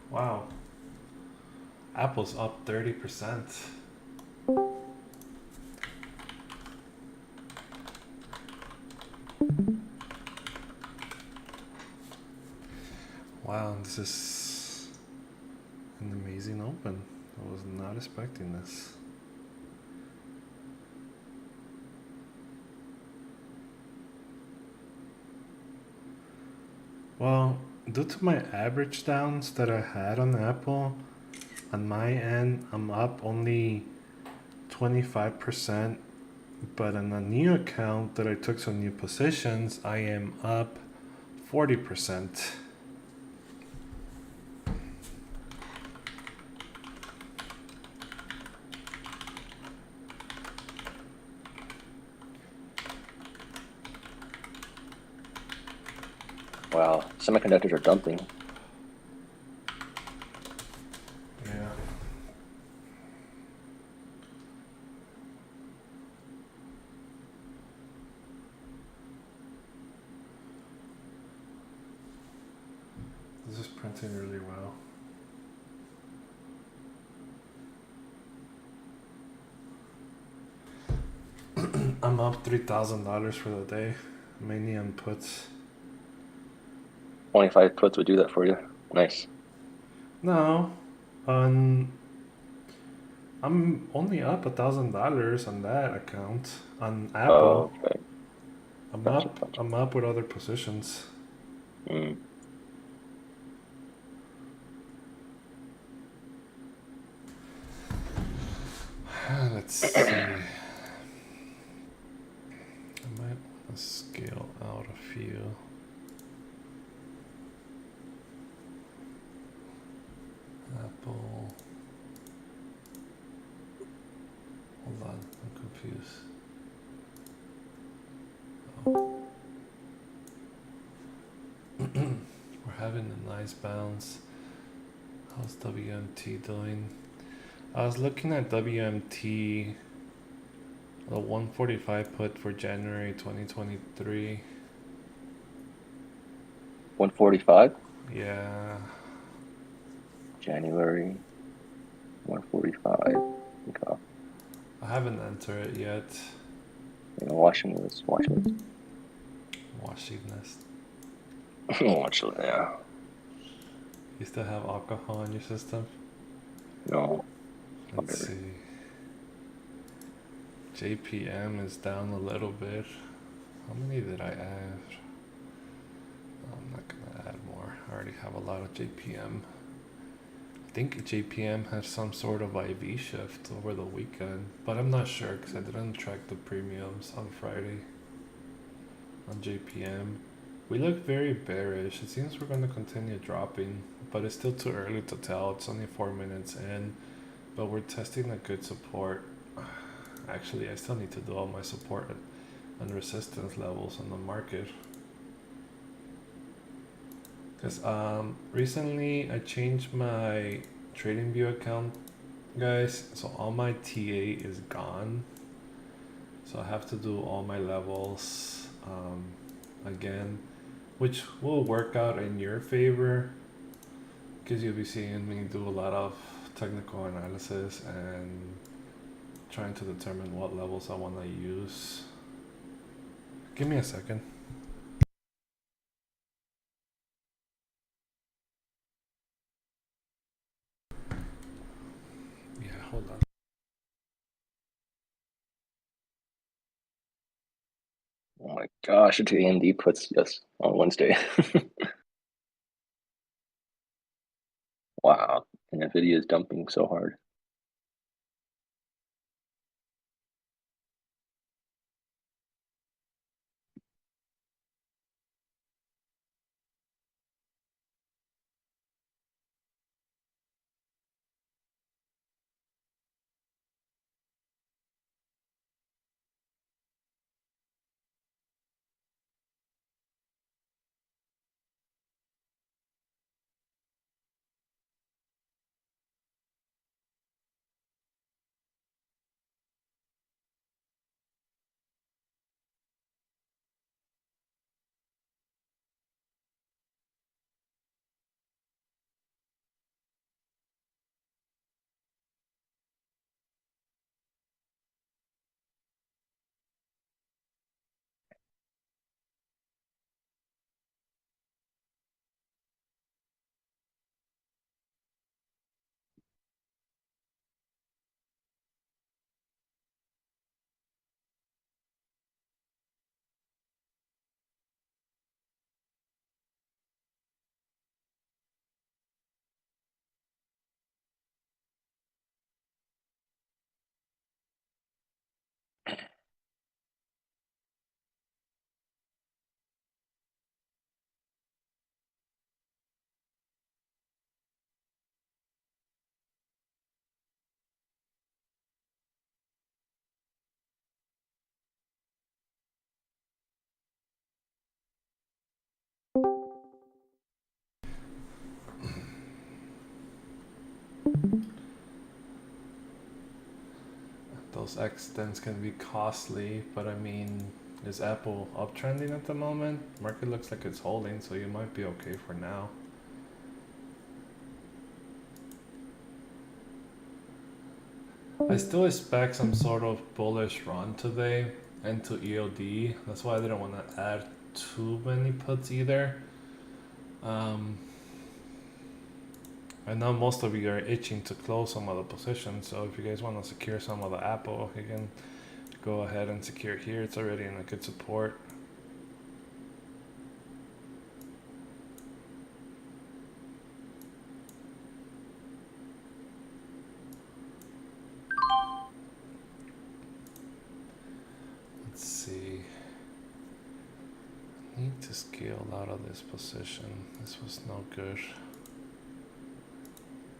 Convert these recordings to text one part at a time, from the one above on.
Wow. Apple's up 30%. Wow, this is an amazing open. I was not expecting this. Well, due to my average downs that I had on Apple, on my end, I'm up only 25%, but on a new account that I took some new positions, I am up 40%. Wow, semiconductors are dumping. Yeah. This is printing really well. I'm up $3,000 for the day, mainly on puts. 25 puts would do that for you. Nice. No, on I'm only up $1,000 on that account. On Apple, Oh, okay. I'm Gotcha, up. gotcha. I'm up with other positions. Mm. Let's see. I might want to scale out a few. Apple. Hold on, I'm confused. Oh. We're having a nice bounce. How's WMT doing? I was looking at WMT, the 145 put for January 2023. 145, Yeah, January 145. Okay. I haven't entered it yet. You know, watching this, watching this. Washing Nest. Watch it, yeah. You still have alcohol in your system? No, Let's whatever. see. JPM is down a little bit. How many did I add? I'm not gonna add more. I already have a lot of JPM. I think JPM has some sort of IV shift over the weekend, but I'm not sure because I didn't track the premiums on Friday on JPM. We look very bearish. It seems we're going to continue dropping, but it's still too early to tell. It's only 4 minutes in, but we're testing a good support. Actually, I still need to do all my support and resistance levels on the market. Because recently I changed my TradingView account, guys. So all my TA is gone. So I have to do all my levels again, which will work out in your favor because you'll be seeing me do a lot of technical analysis and trying to determine what levels I want to use. Give me a second. Yeah, hold on. Oh my gosh, it's AMD puts yes on Wednesday. Wow, and Nvidia is dumping so hard. those extents can be costly, but I mean, is Apple uptrending at the moment? Market looks like it's holding, so you might be okay for now. I still expect some sort of bullish run today into EOD. That's why I didn't want to add too many puts either. I know most of you are itching to close some of the positions, so if you guys want to secure some of the Apple, you can go ahead and secure here. It's already in a good support. Let's see. I need to scale out of this position. This was no good.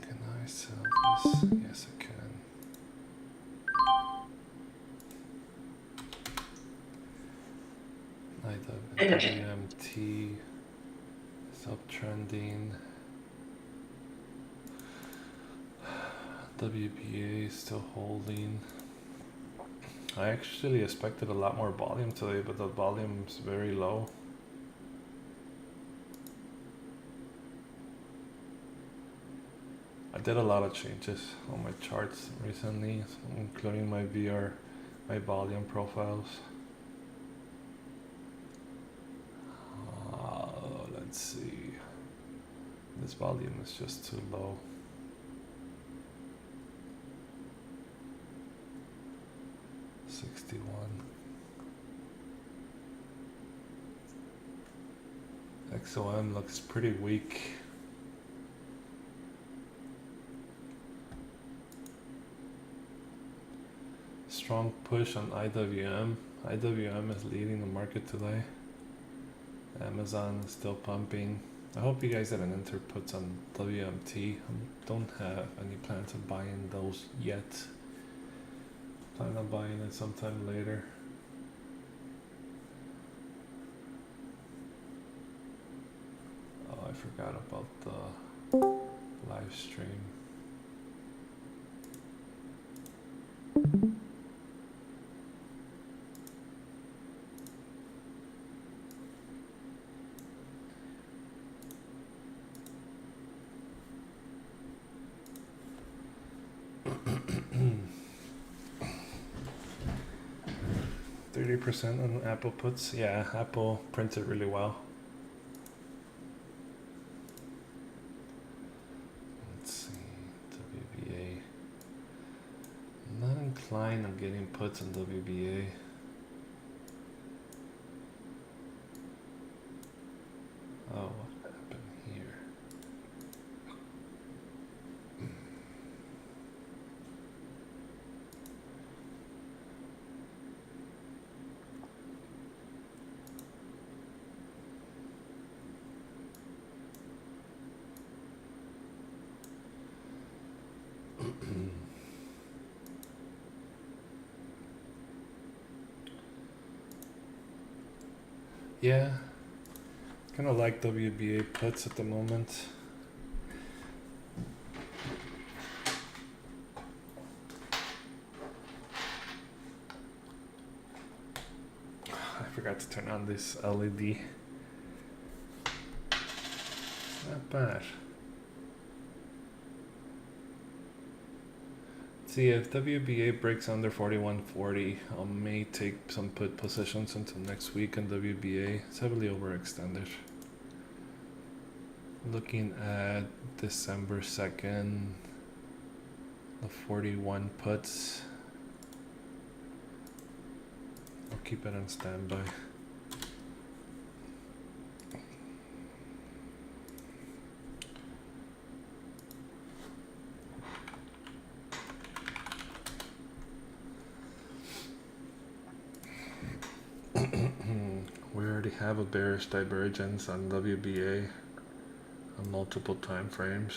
Can I sell this? Yes, I can. IWMT is uptrending. WBA is still holding. I actually expected a lot more volume today, but the volume is very low. I did a lot of changes on my charts recently, including my VR, my volume profiles. Let's see. This volume is just too low. XOM looks pretty weak. Strong push on IWM. IWM is leading the market today. Amazon is still pumping. I hope you guys didn't enter puts on WMT. I don't have any plans of buying those yet. Plan on buying it sometime later. Oh, I forgot about the live stream. %30 on Apple puts. Yeah, Apple printed really well. Let's see, WBA. I'm not inclined on getting puts on WBA. Oh, what happened here? Yeah, kind of like WBA puts at the moment. I forgot to turn on this LED. Not bad. See, if WBA breaks under 41.40, I may take some put positions until next week on WBA. It's heavily overextended. Looking at December 2nd, the 41 puts. I'll keep it on standby. We already have a bearish divergence on WBA on multiple time frames.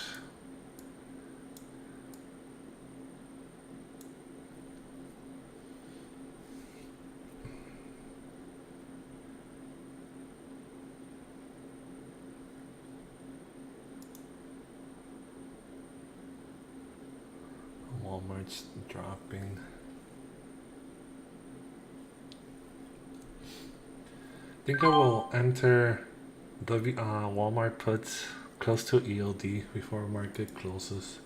Walmart's dropping. think I will enter Walmart puts close to ELD before market closes.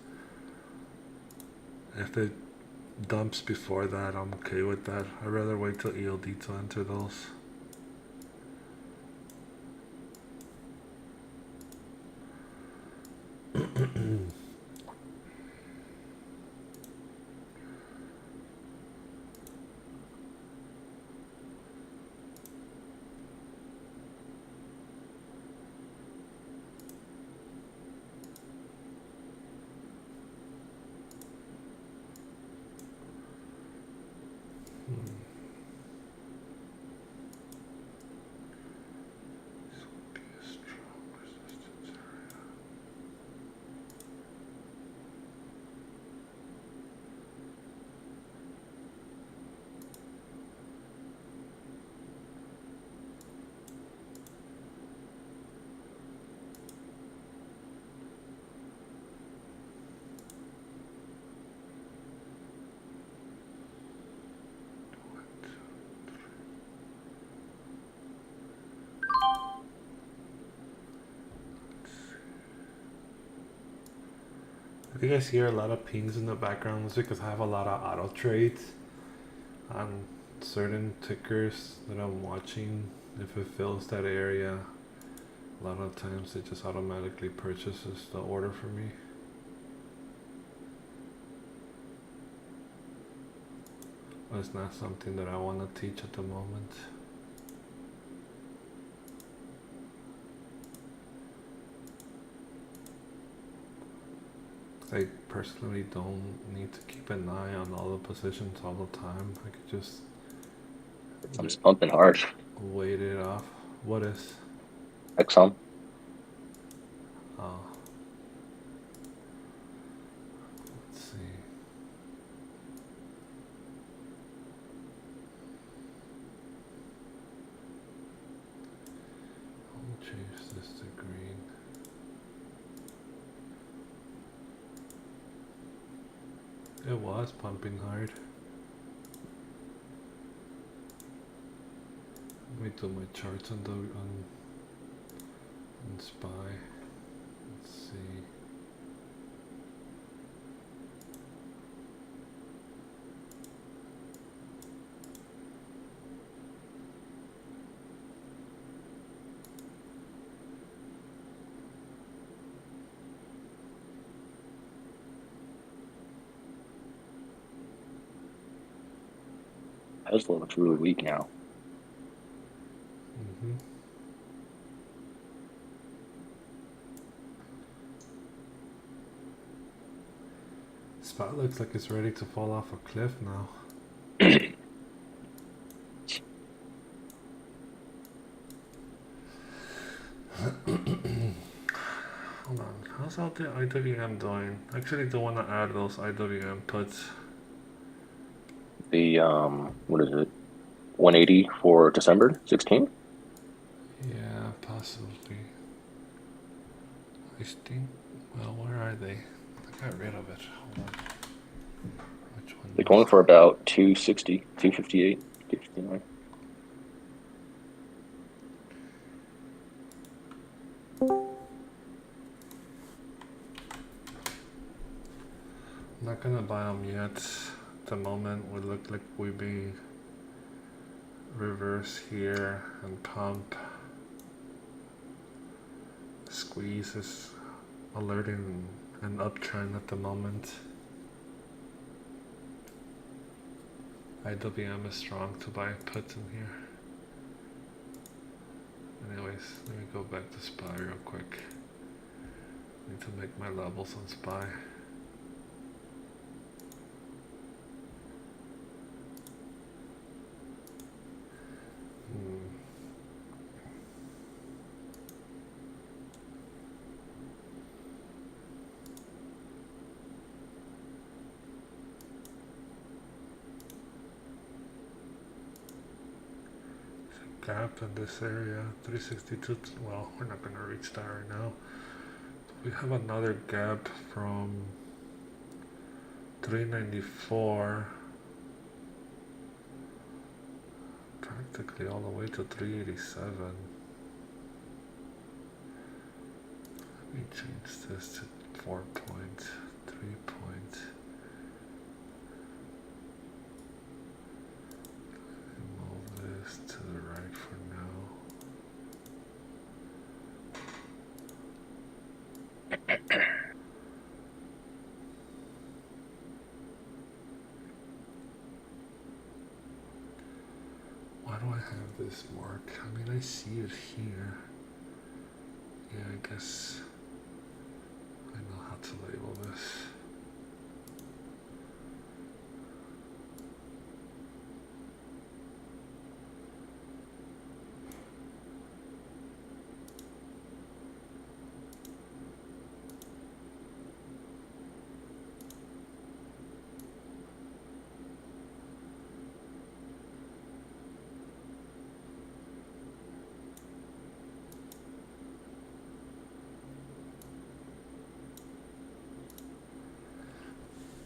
If it dumps before that, I'm okay with that. I'd rather wait till ELD to enter those. This would be a strong resistance area. If you guys hear a lot of pings in the background, it's because I have a lot of auto trades on certain tickers that I'm watching. If it fills that area, a lot of times it just automatically purchases the order for me. But it's not something that I want to teach at the moment. I personally don't need to keep an eye on all the positions all the time. I could just I'm pumping hard. wait it off. What is? Exxon. Oh. Let's see. I'll change this to green. It was pumping hard. Let me do my charts on SPY. Let's see. Tesla looks really weak now. Mm-hmm. Spot looks like it's ready to fall off a cliff now. Hold on, how's out the IWM doing? I actually don't want to add those IWM puts. The what is it? 180 for December 16th? Yeah, possibly. I think. Well, where are they? I got rid of it. Hold on. Which one? They're going for about 260, 258, 259. I'm not gonna buy them yet. At the moment, we look like we be reverse here and pump. Squeeze is alerting an uptrend at the moment. IWM is strong to buy puts in here. Anyways, let me go back to SPY real quick. Need to make my levels on SPY. Gap in this area, 362. Well, we're not gonna reach that right now. We have another gap from 394. Trying practically all the way to 387. Let me change this to 4 point, 3 point. And move this to the right for now. Why do I have this mark? I mean, I see it here. Yeah, I guess I know how to label this.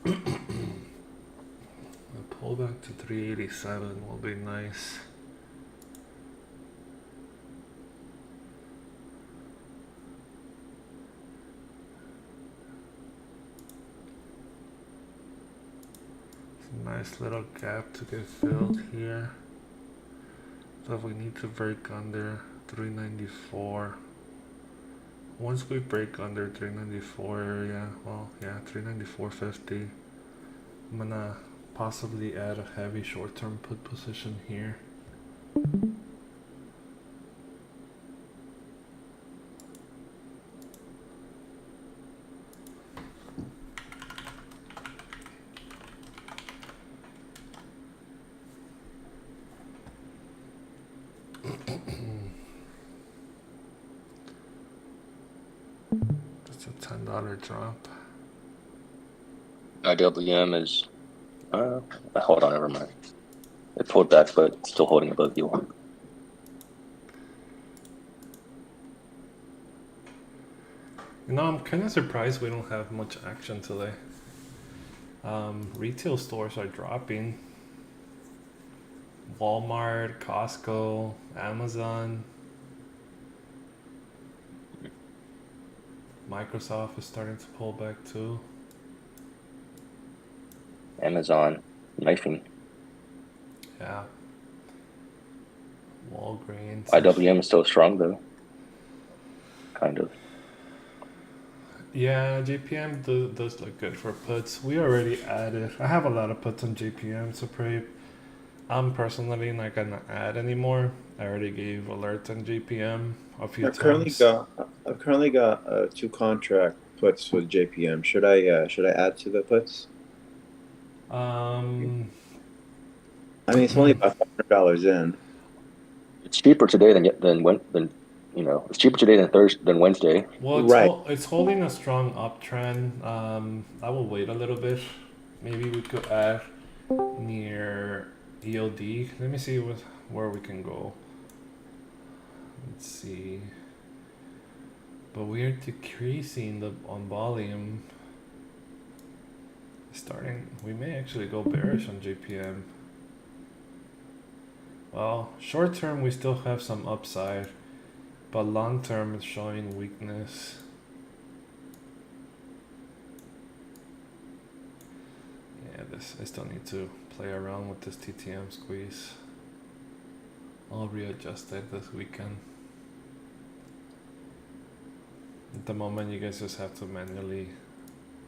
A pullback to 387 will be nice. Nice little gap to get filled here. So we need to break under 394. Once we break under 394 area, well, yeah, 394.50. I'm gonna possibly add a heavy short-term put position here. Just a $10 drop. IWM is, hold on, never mind. It pulled back, but still holding above you. You know, I'm kind of surprised we don't have much action today. Retail stores are dropping. Walmart, Costco, Amazon. Microsoft is starting to pull back too. Amazon, knifing. Yeah. Walgreens. IWM is still strong though. Kind of. Yeah, JPM does look good for puts. We already added. I have a lot of puts on JPM, so pretty. I'm personally not gonna add anymore. I already gave alerts on JPM a few I've times. currently got 2 contract puts with JPM. Should I add to the puts? Um, I mean, it's only about $500 in. It's cheaper today than it's cheaper today than Wednesday. well, Right. It's holding a strong uptrend. I will wait a little bit. Maybe we could add near EOD. Let me see where we can go. Let's see. But we are decreasing on volume. We may actually go bearish on JPM. Well, short term we still have some upside, but long term it's showing weakness. Yeah, I still need to play around with this TTM squeeze. I'll readjust it this weekend. At the moment you guys just have to manually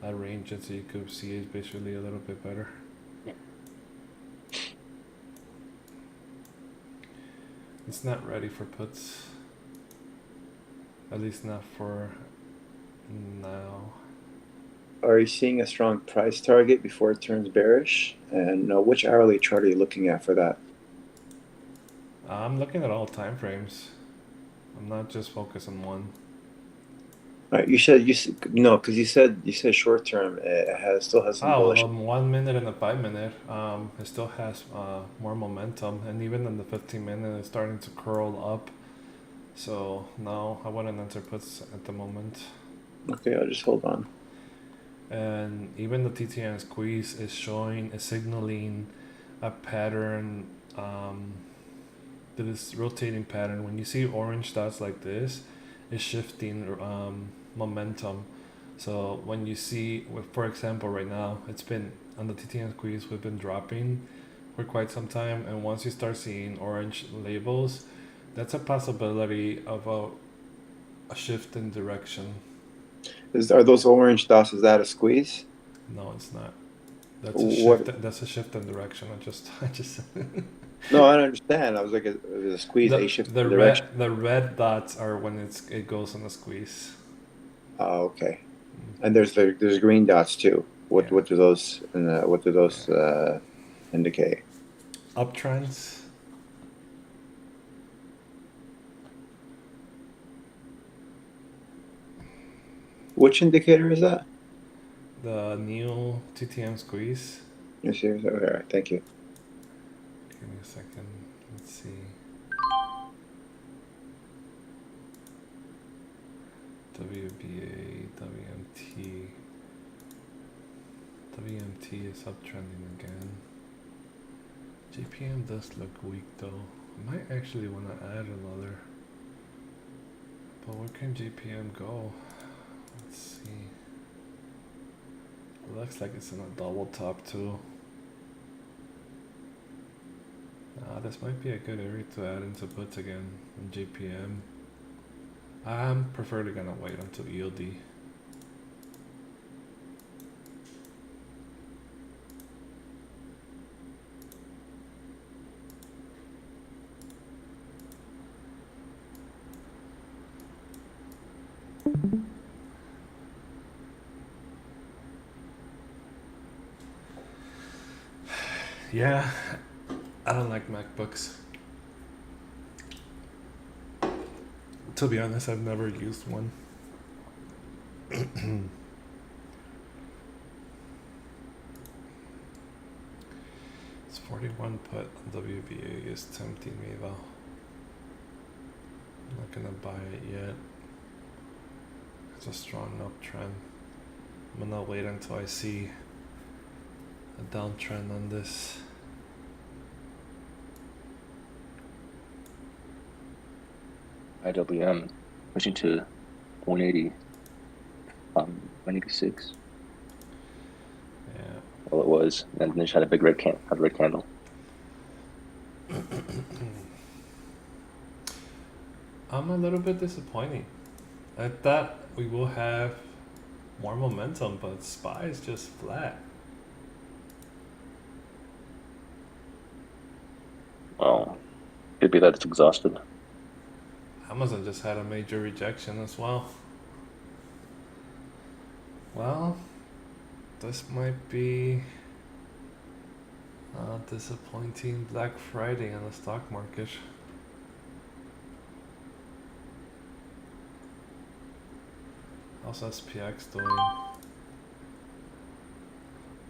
arrange it so you could see it visually a little bit better. It's not ready for puts. At least not for now. Are you seeing a strong price target before it turns bearish? And which hourly chart are you looking at for that? I'm looking at all time frames. I'm not just focused on one. Right, because you said short term. It still has some bullish. 1 minute and a 5 minute. It still has more momentum, and even in the 15 minute, it's starting to curl up. So no, I wouldn't enter puts at the moment. Okay, I'll just hold on. And even the TTM squeeze is signaling a pattern this rotating pattern. When you see orange dots like this, it's shifting momentum. So when you see, for example, right now, it's been on the TTM squeeze, we've been dropping for quite some time, and once you start seeing orange labels, that's a possibility of a shift in direction. Are those orange dots? Is that a squeeze? No, it's not. That's a What? shift. That's a shift in direction. I just. No, I don't understand. I was like, a squeeze, a shift in direction. The red dots are when it goes on a squeeze. Oh, okay. And there's green dots too. What Yeah. what do those indicate? Uptrends. Which indicator is that? The new TTM squeeze. Yes, yes. All right, thank you. Give me a second. Let's see. WBA, WMT. WMT is uptrending again. JPM does look weak though. I might actually want to add another. But where can JPM go? Let's see. It looks like it's in a double top too. This might be a good area to add into puts again in JPM. I'm preferably gonna wait until ELD. Yeah, I don't like MacBooks. To be honest, I've never used one. It's 41 put on WBA is tempting me though. I'm not gonna buy it yet. It's a strong uptrend. I'm gonna wait until I see a downtrend on this. IWM pushing to 180, 186. Yeah. Well, it was, and then just had a big red candle. I'm a little bit disappointed. I thought we will have more momentum, but SPY is just flat. Well, could be that it's exhausted. Amazon just had a major rejection as well. Well, this might be a disappointing Black Friday on the stock market. How's SPX doing?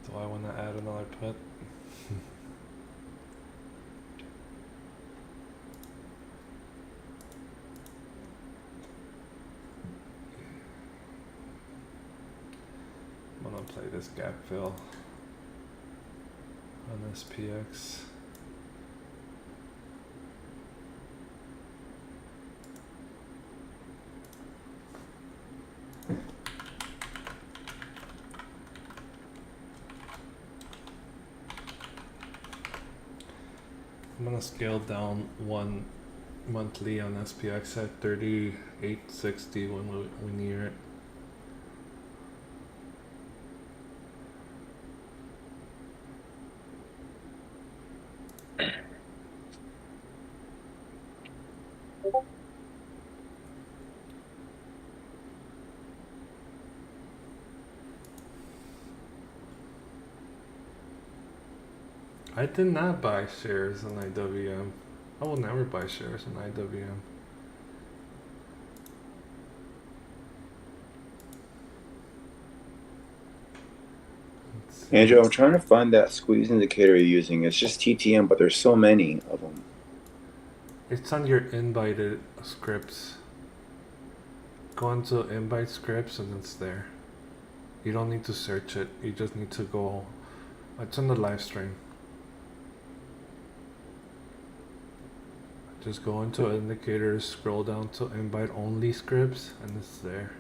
Do I want to add another put? I'm gonna play this gap fill on SPX. I'm gonna scale down one monthly on SPX at 38.60 when we near it. I did not buy shares in IWM. I will never buy shares in IWM. Andrew, I'm trying to find that squeeze indicator you're using. It's just TTM, but there's so many of them. It's on your invited scripts. Go into invite scripts and it's there. You don't need to search it. You just need to go. It's on the live stream. Just go into indicators, scroll down to invite only scripts, and it's there.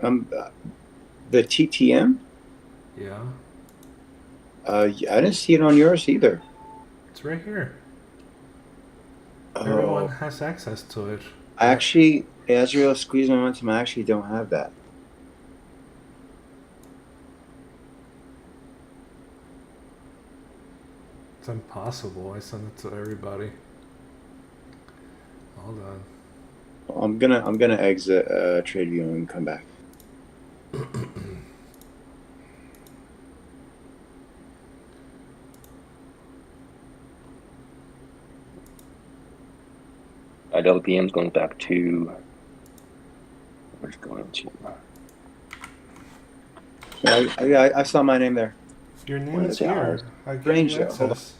The TTM. Yeah, I didn't see it on yours either. it's right here. Everyone Oh, has access to it. I actually, Israel squeeze momentum. I actually don't have that. It's impossible. I send it to everybody. Hold on. I'm gonna exit TradeView and come back. IWPM's going back to. Where's it going to? I saw my name there. Your name What is is it? here. I gave Strange, you though. Hold on. access.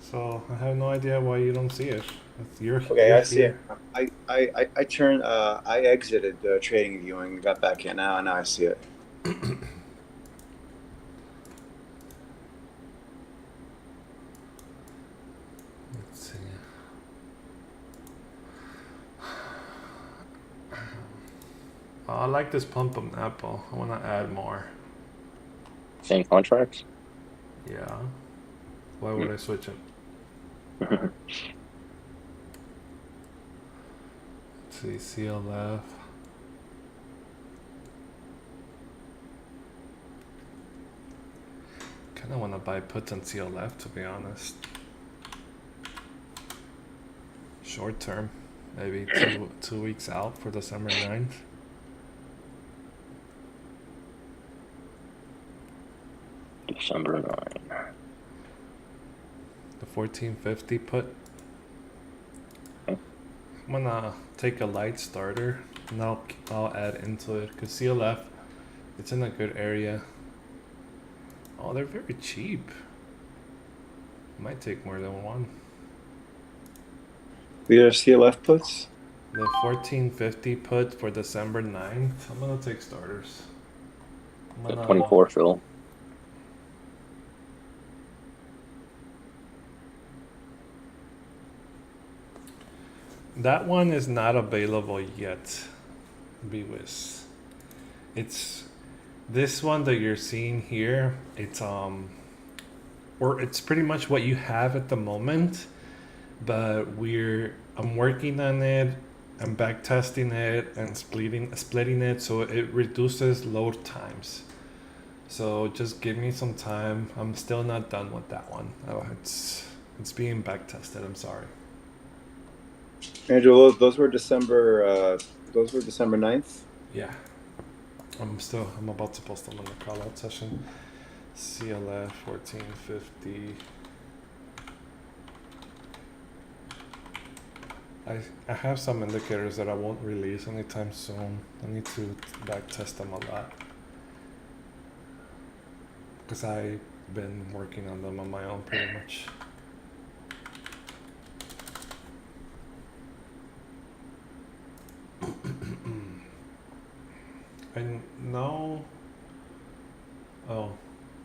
So I have no idea why you don't see it. It's your. Okay, you're I see it. here. I turned. I exited trading view and got back in now. Now I see it. Let's see. I like this pump on Apple. I want to add more. Same contracts? Yeah. Why would I switch it? Let's see, CLF. Kind of want to buy puts on CLF, to be honest. Short term, maybe 2 weeks out for December 9th. December 9. The 1450 put. Okay. I'm gonna take a light starter and I'll add into it because CLF, it's in a good area. Oh, they're very cheap. Might take more than one. These are CLF puts. The 1450 put for December 9th. I'm gonna take starters. The 24 fill. That one is not available yet, BWIS. It's this one that you're seeing here. It's or it's pretty much what you have at the moment, but I'm working on it. I'm back testing it and splitting it so it reduces load times. So just give me some time. I'm still not done with that one. Oh, it's being back tested. I'm sorry. Andrew, those were December 9th. Yeah. I'm about to post them on the call out session. CLF 1450. I have some indicators that I won't release anytime soon. I need to back test them a lot. Because I've been working on them on my own pretty much. And no. Oh,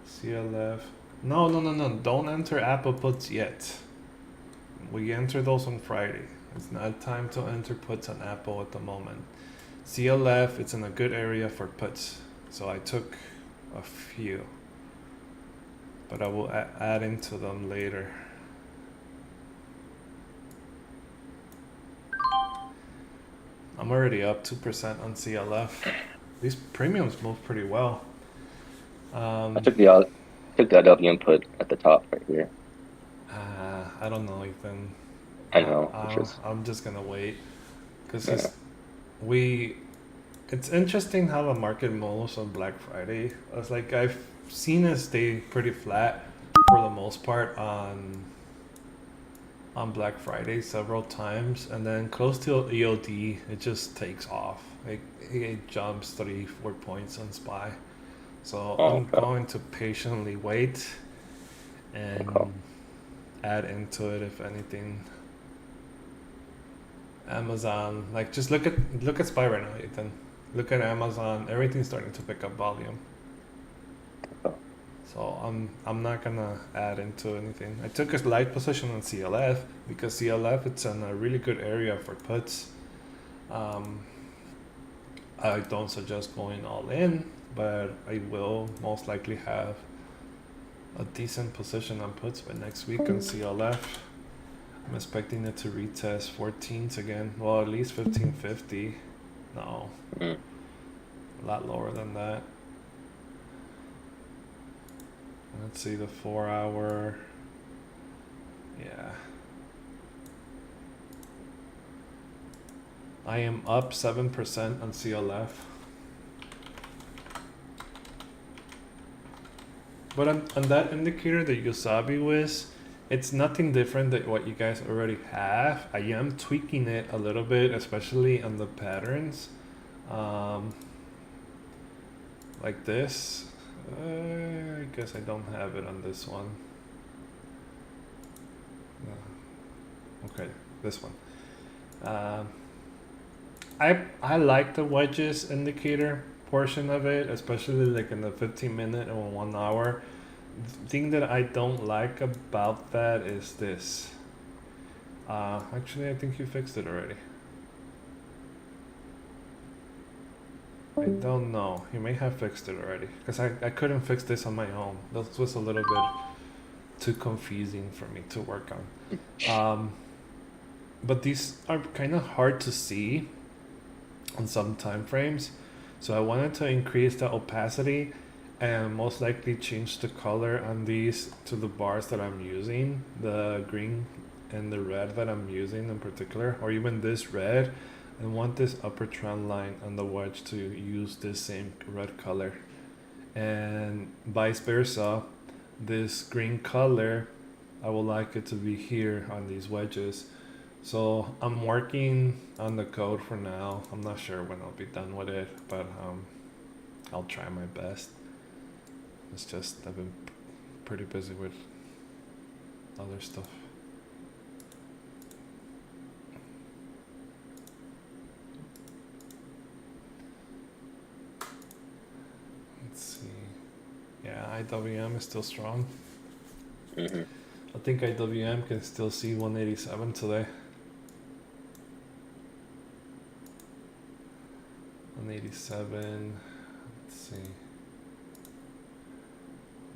CLF. No. Don't enter Apple puts yet. We enter those on Friday. It's not time to enter puts on Apple at the moment. CLF, it's in a good area for puts. So I took a few. But I will add into them later. I'm already up 2% on CLF. These premiums move pretty well. I took the IW input at the top right here. I don't know, Ethan. I know. I'm just gonna wait because Yeah. it's interesting how the market moves on Black Friday. It's like I've seen it stay pretty flat for the most part on Black Friday several times, and then close to EOD it just takes off. Like it jumps 3-4 points on SPY. So I'm going to patiently wait and add into it if anything. Amazon, like just look at SPY right now, Ethan. Look at Amazon. Everything's starting to pick up volume. So I'm not gonna add into anything. I took a light position on CLF because CLF it's in a really good area for puts. I don't suggest going all in, but I will most likely have a decent position on puts by next week on CLF. I'm expecting it to retest 14s again. Well, at least 1550. No, Mm. a lot lower than that. Let's see the 4 hour. Yeah. I am up 7% on CLF. But on that indicator, the Usabi Wiz, it's nothing different than what you guys already have. I am tweaking it a little bit, especially on the patterns. Like this. I guess I don't have it on this one. Okay, this one. I like the wedges indicator portion of it, especially like in the 15-minute or 1 hour. The thing that I don't like about that is this. Actually, I think you fixed it already. I don't know. You may have fixed it already. Because I couldn't fix this on my own. This was a little bit too confusing for me to work on. But these are kind of hard to see on some time frames. So I wanted to increase the opacity and most likely change the color on these to the bars that I'm using. The green and the red that I'm using in particular, or even this red. I want this upper trend line on the wedge to use this same red color, and vice versa. This green color, I would like it to be here on these wedges. So I'm working on the code for now. I'm not sure when I'll be done with it, but I'll try my best. It's just I've been pretty busy with other stuff. Let's see. Yeah, IWM is still strong. Mm-hmm. I think IWM can still see 187 today. 187. Let's see.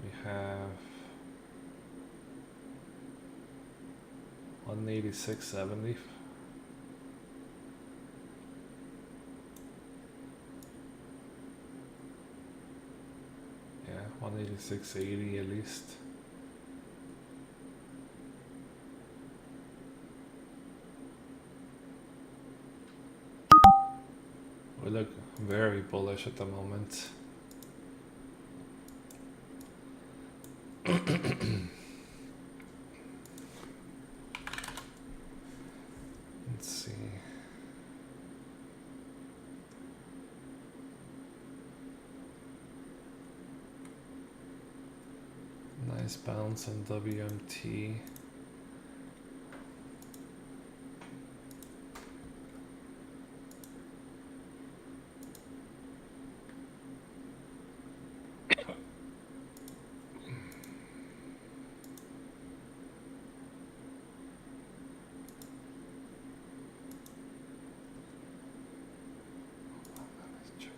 We have 186.70. Yeah, 186.80 at least. We look very bullish at the moment. Let's see. Nice bounce on WMT. Let's check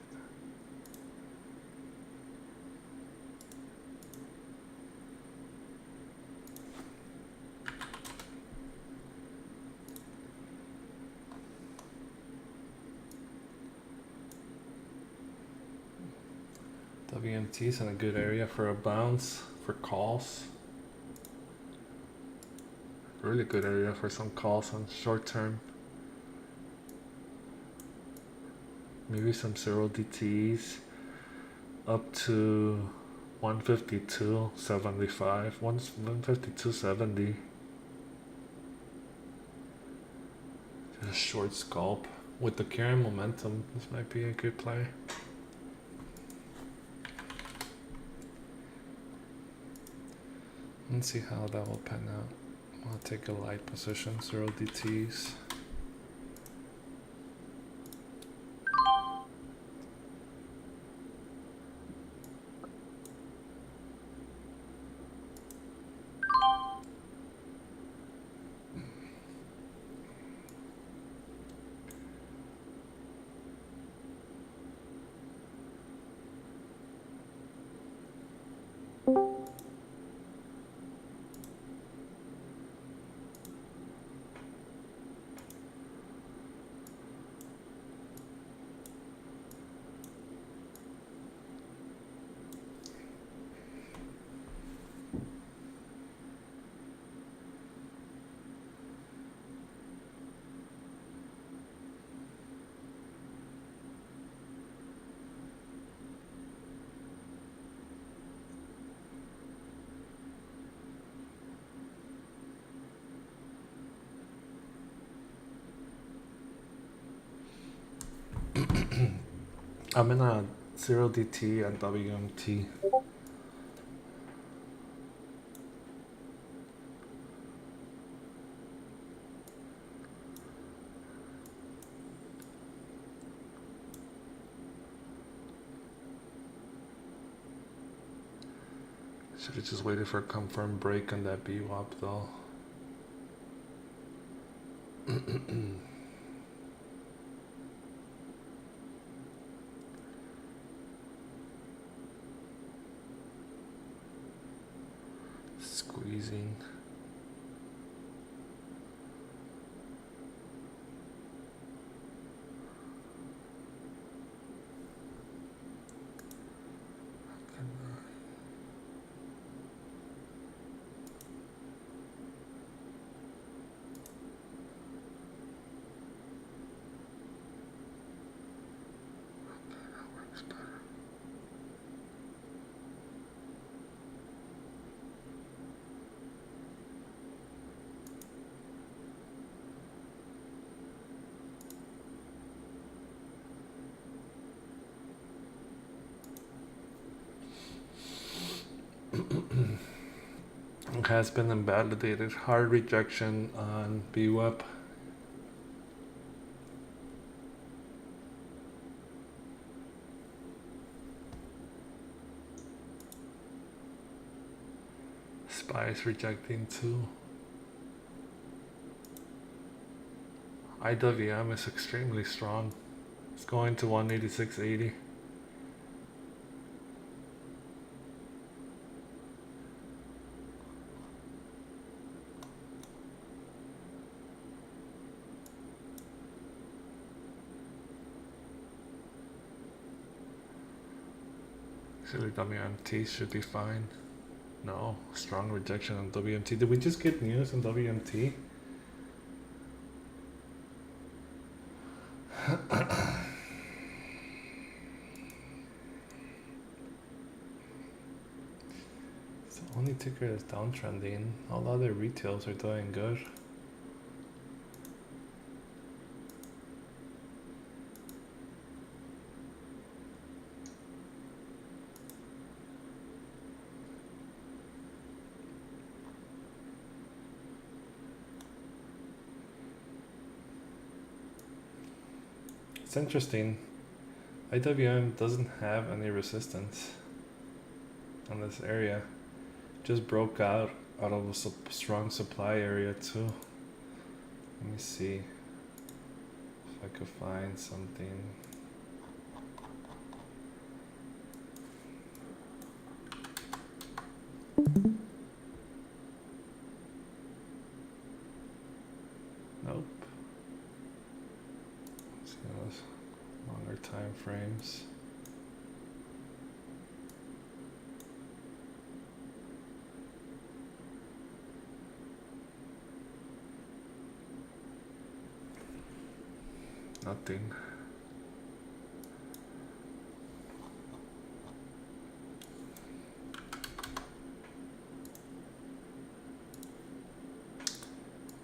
that. WMT is in a good area for a bounce for calls. Really good area for some calls on short term. Maybe some 0 DTs up to 152.75, 152.70. Just a short scalp. With the current momentum, this might be a good play. Let's see how that will pan out. I'll take a light position, 0 DTs. I'm in a 0DT and WMT. Should have just waited for a confirmed break on that BWAP though. Squeezing. It has been invalidated. Hard rejection on BWAP. Spice rejecting too. IWM is extremely strong. It's going to 186.80. Actually, WMT should be fine. No, strong rejection on WMT. Did we just get news on WMT? It's the only ticker that's downtrending. All other retails are doing good. It's interesting. IWM doesn't have any resistance on this area. Just broke out of a strong supply area too. Let me see if I could find something. Nope. Let's see those longer time frames. Nothing.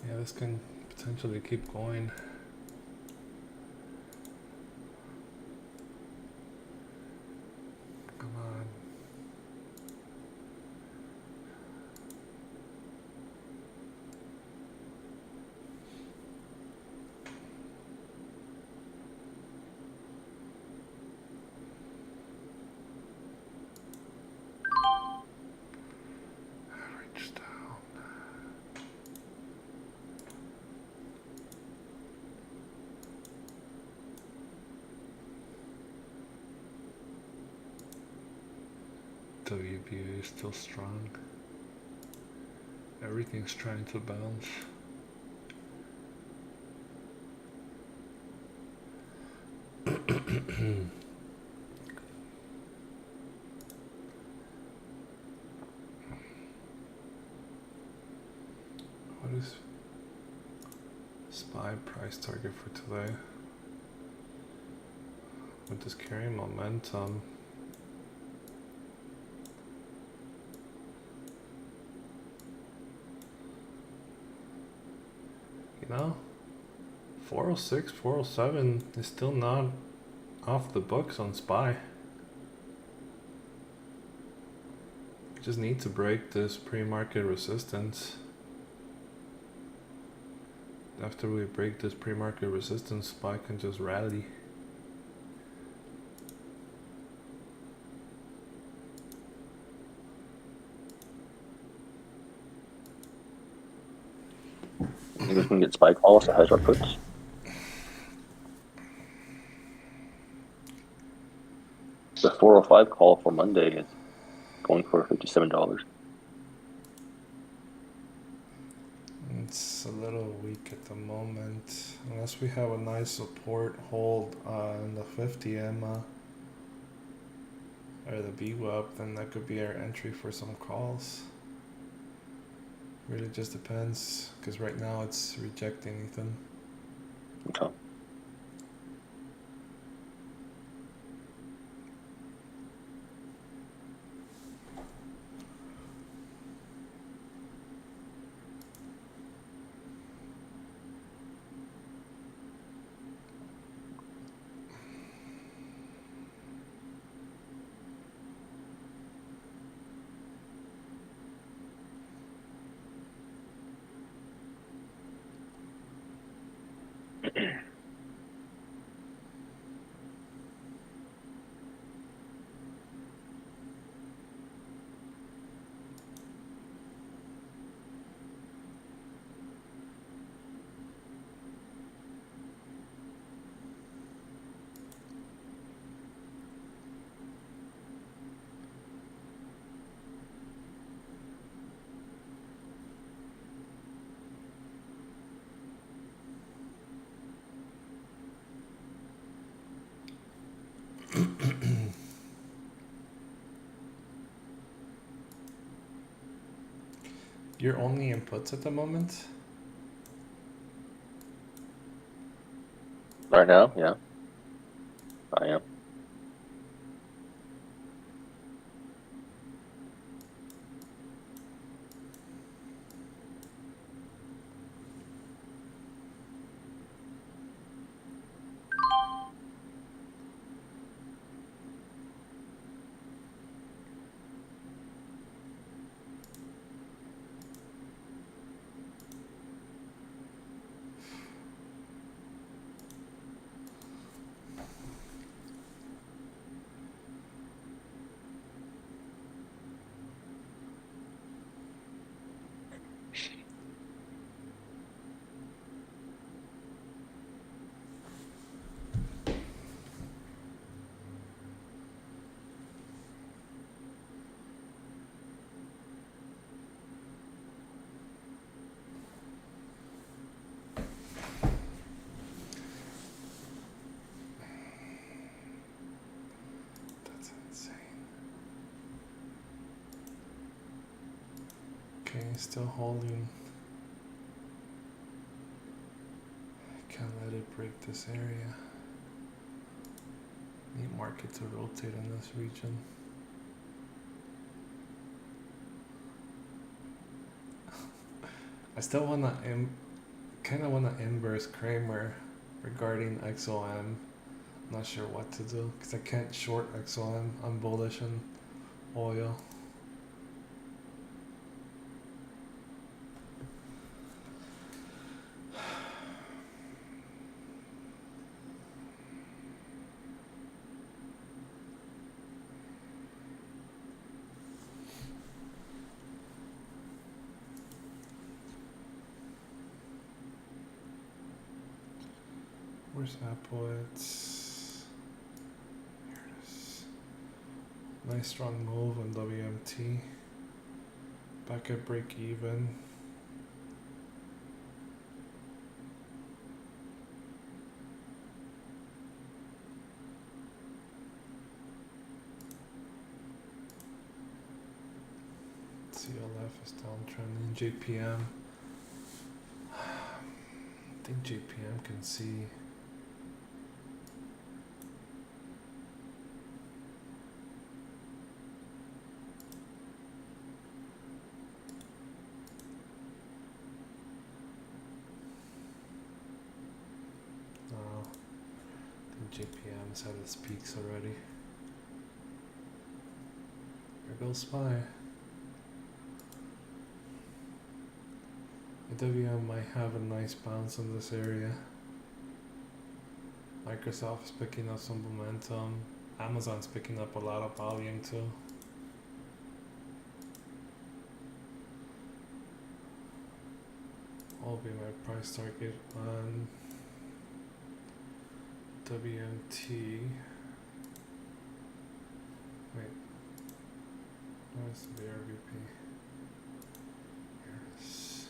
Yeah, this can potentially keep going. Come on. Average down. WBA is still strong. Everything's trying to bounce. What is SPY price target for today? With this carrying momentum, you know, 406, 407 is still not off the books on SPY. Just need to break this pre-market resistance. After we break this pre-market resistance, SPY can just rally. Maybe we can get SPY calls to hedge our puts. The 405 call for Monday is going for $57. It's a little weak at the moment. Unless we have a nice support hold in the 50 EMA or the VWAP, then that could be our entry for some calls. Really just depends, because right now it's rejecting Ethan. Okay. You're only inputs at the moment? Right now, yeah. I am. That's insane. Okay, still holding. Can't let it break this area. Need market to rotate in this region. I still wanna kind of wanna inverse Kramer regarding XOM. Not sure what to do because I can't short XOM. I'm bullish on oil. Where's Apple? It's here it is. Nice strong move on WMT. Back at break even. CLF is downtrending. JPM. I think JPM can see. JPM is at its peaks already. There goes SPY. AWM might have a nice bounce in this area. Microsoft is picking up some momentum. Amazon's picking up a lot of volume too. Will be my price target on WMT. Wait, where's the BRVP? Here it is.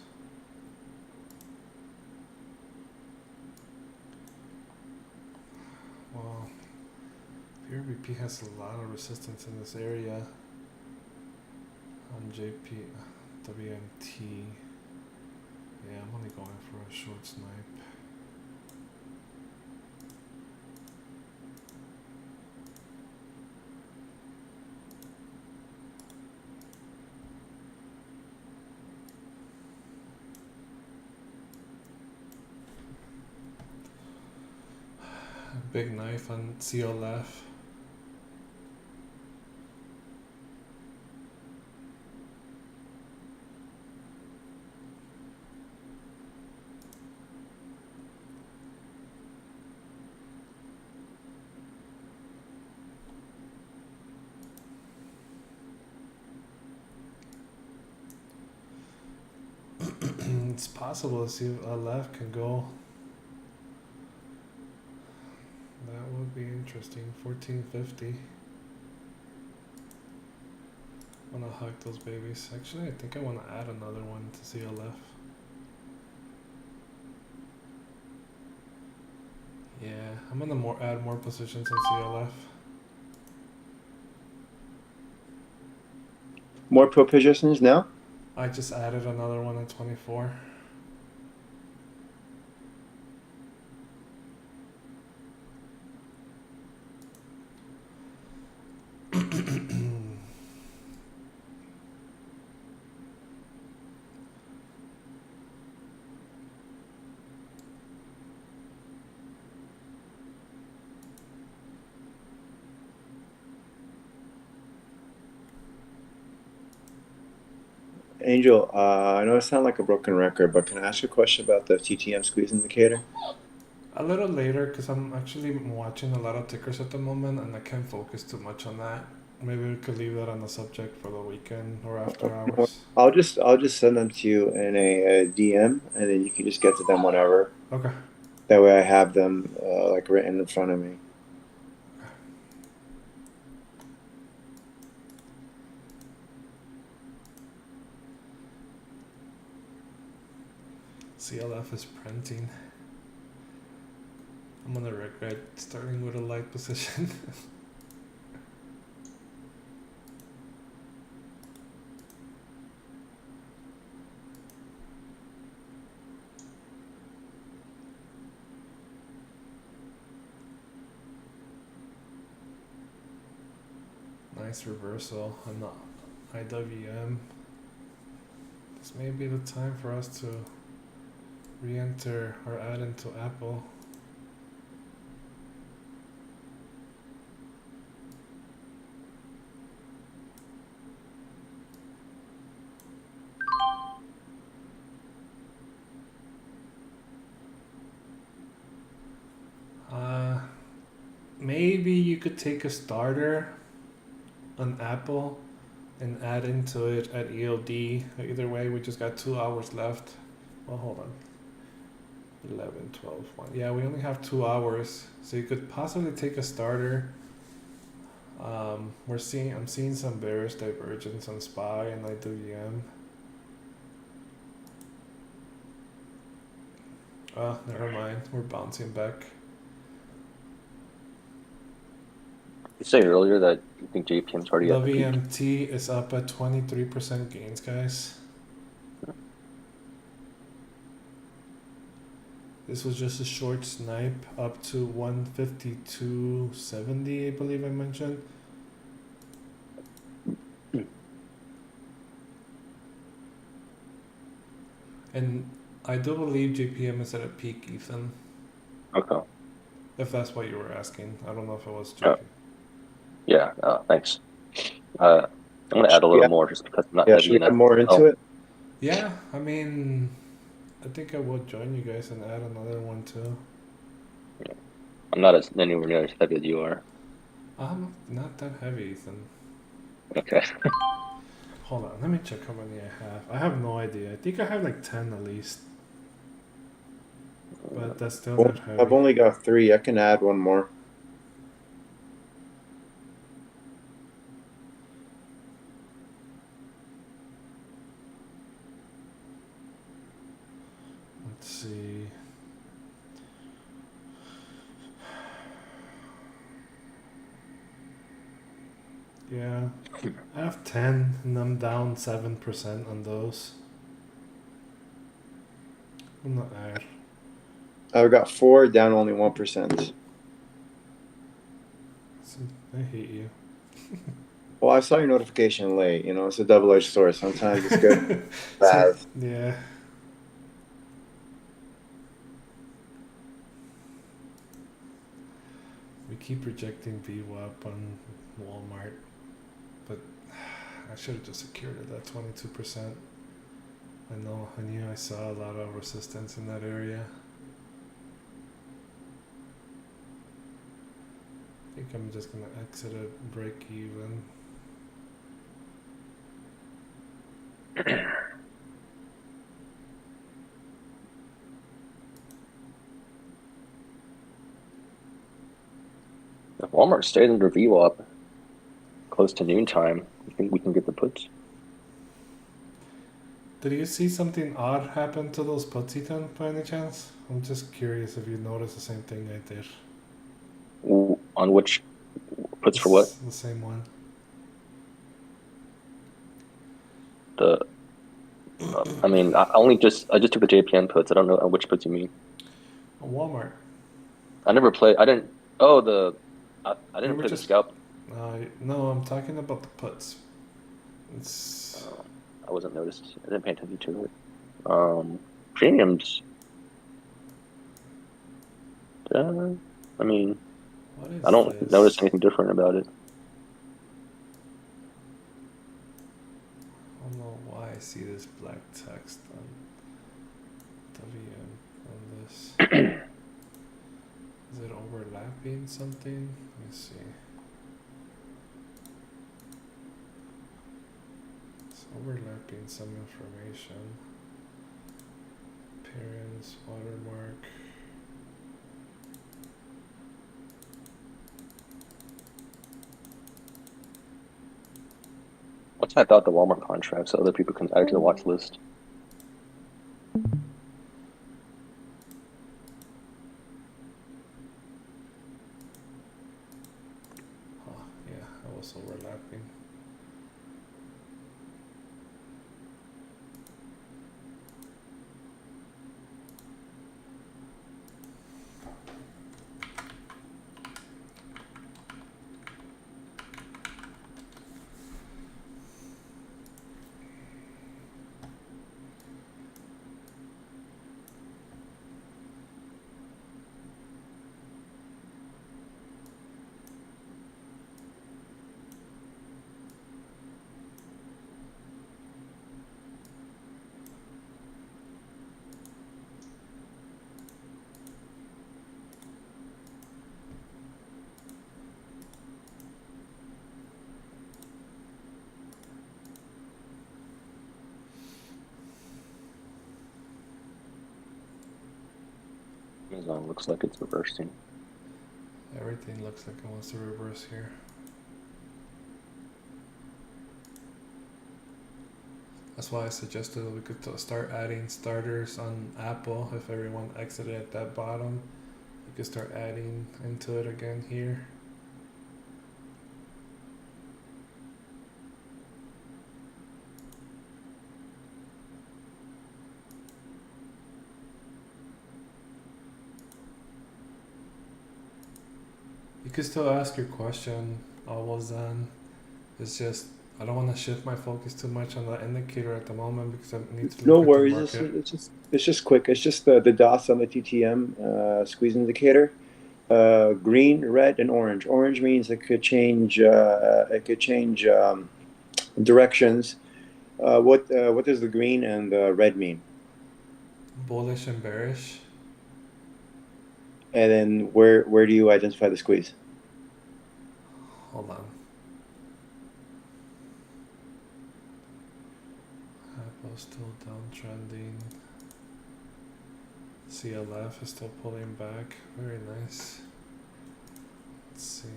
Well, BRVP has a lot of resistance in this area on WMT. Yeah, I'm only going for a short snipe. Big knife on CLF. It's possible to see if LF can go. That would be interesting. 1450. Wanna hug those babies. Actually, I think I wanna add another one to CLF. Yeah, I'm gonna add more positions in CLF. More positions now? I just added another one at 24. Angel, I know I sound like a broken record, but can I ask you a question about the TTM squeeze indicator? A little later, because I'm actually watching a lot of tickers at the moment and I can't focus too much on that. Maybe we could leave that on the subject for the weekend or after hours. I'll just send them to you in a DM, and then you can just get to them whenever. Okay. That way, I have them like written in front of me. CLF is printing. I'm gonna regret starting with a light position. Nice reversal on the IWM. This may be the time for us to re-enter or add into Apple. Maybe you could take a starter on Apple and add into it at ELD. Either way, we just got 2 hours left. Well, hold on. 11, 12, 1. Yeah, we only have 2 hours. So you could possibly take a starter. I'm seeing some bearish divergence on SPY and IWM. Oh, never mind. We're bouncing back. You say earlier that you think JPM's already at the peak. WMT is up at 23% gains, guys. This was just a short snipe up to 152.70, I believe I mentioned. And I do believe JPM is at a peak, Ethan. Okay. If that's what you were asking, I don't know if it was Oh. JP. Yeah, thanks. I'm gonna add a little Yeah. more just because I'm not Yeah, heavy should we enough. add more into it? Yeah, I mean, I think I would join you guys and add another one too. I'm not as anywhere near as heavy as you are. I'm not that heavy, Ethan. Okay. Hold on, let me check how many I have. I have no idea. I think I have like 10 at least. But that's still Well, not heavy. I've only got 3. I can add one more. Let's see. Yeah, I have 10 and I'm down 7% on those. I'm not add. I've got 4, down only 1%. I hate you. Well, I saw your notification late. You know, it's a double-edged sword. Sometimes it's good, bad. Yeah. We keep rejecting VWAP on Walmart, but I should have just secured it at 22%. I knew I saw a lot of resistance in that area. I think I'm just gonna exit at break even. If Walmart stays under VWAP close to noontime, you think we can get the puts? Did you see something odd happen to those puts, Ethan, by any chance? I'm just curious if you noticed the same thing I did. On which puts for what? The same one. I mean, I just took the JPN puts. I don't know which puts you mean. Walmart. I never played. I didn't. Oh, I didn't were play just- the scalp. No, I'm talking about the puts. It's I wasn't noticed. I didn't pay attention to it. Premiums. I mean, what is I don't this? notice anything different about it. I don't know why I see this black text on WM on this. Is it overlapping something? Let me see. It's overlapping some information. Appearance, watermark. Once I thought the Walmart contract so other people can add it to the watch list. Oh, yeah, that was overlapping. Amazon looks like it's reversing. Everything looks like it wants to reverse here. That's why I suggested we could start adding starters on Apple. If everyone exited at that bottom, you could start adding into it again here. You could still ask your question, almost done. It's just I don't want to shift my focus too much on the indicator at the moment because I need to No look worries. at the market. It's just quick. It's just the dots on the TTM squeeze indicator. green, red, and orange. Orange means it could change. It could change directions. What does the green and the red mean? Bullish and bearish. And then where do you identify the squeeze? Hold on. Apple still downtrending. CLF is still pulling back. Very nice. Let's see.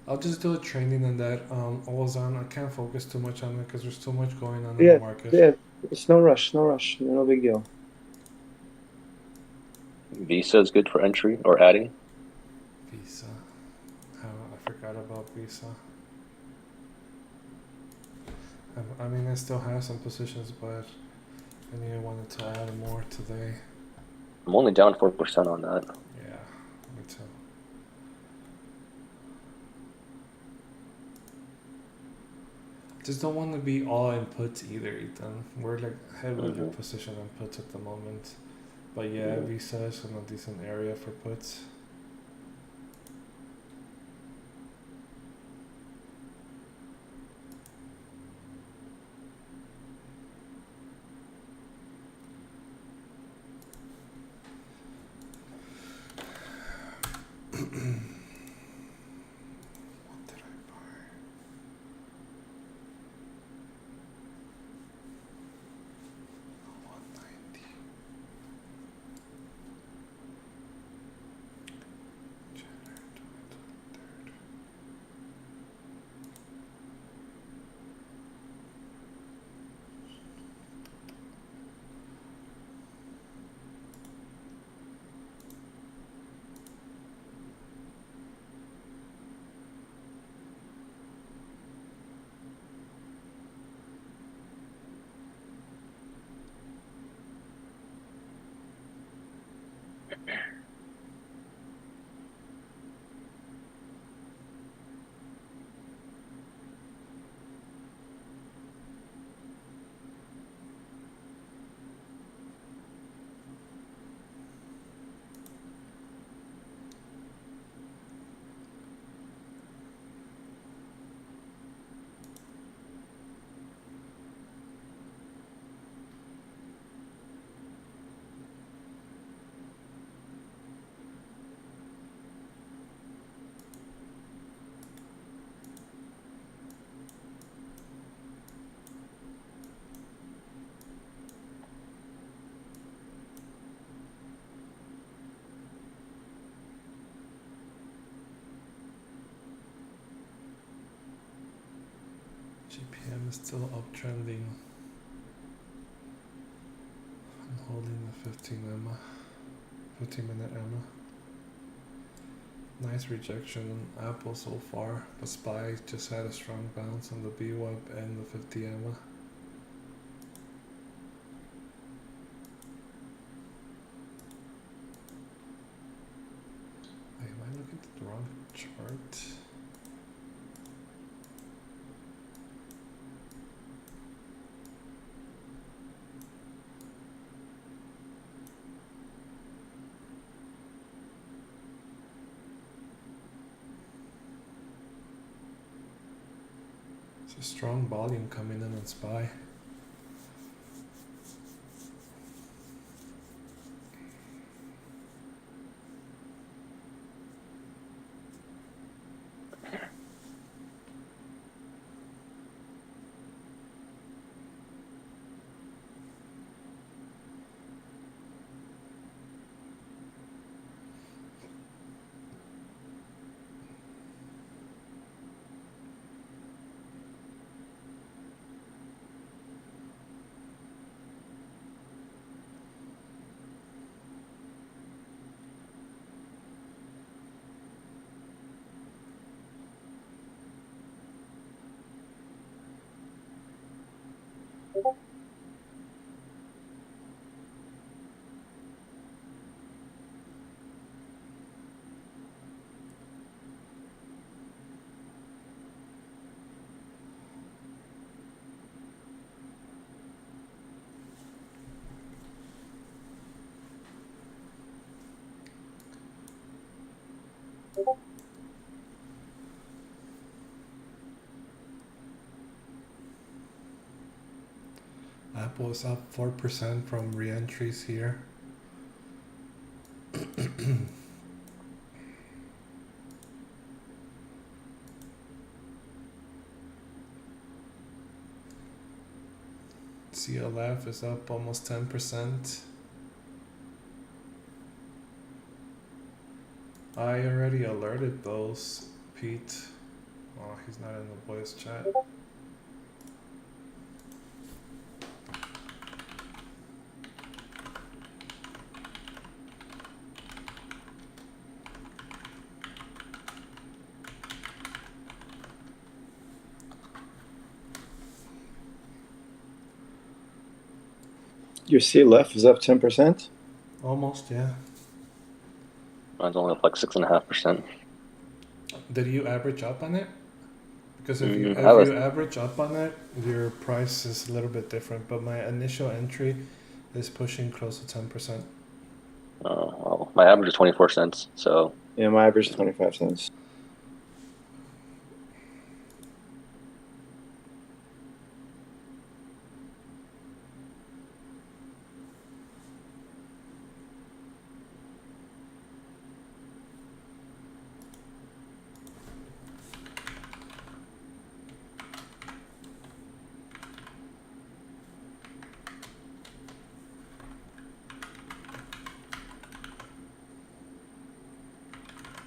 I'll just do a training on that. Ozone. I can't focus too much on it because there's too much going on in Yeah, the market. yeah. It's no rush. No rush. No big deal. Visa is good for entry or adding. Visa. I forgot about Visa. I mean, I still have some positions, but I knew I wanted to add more today. I'm only down 4% on that. Yeah, me too. Just don't want to be all inputs either, Ethan. We're like heavily Mhm. position on puts at the moment. But yeah, Mhm. Visa is in a decent area for puts. What did I buy? $190. January 23rd. GPM is still uptrending. I'm holding the 15-minute EMA. Nice rejection on Apple so far, but SPY just had a strong bounce on the BWAP and the 50 EMA. Wait, am I looking at the wrong chart? It's a strong volume coming in on SPY. Apple is up 4% from re-entries here. CLF is up almost 10%. I already alerted those, Pete. Oh, he's not in the voice chat. Your CLF is up 10%. Almost, yeah. Mine's only up like 6.5%. Did you average up on it? Because if you I was average up on it, your price is a little bit different. But my initial entry is pushing close to 10%. well, my average is 24 cents. So Yeah, my average is 25 cents.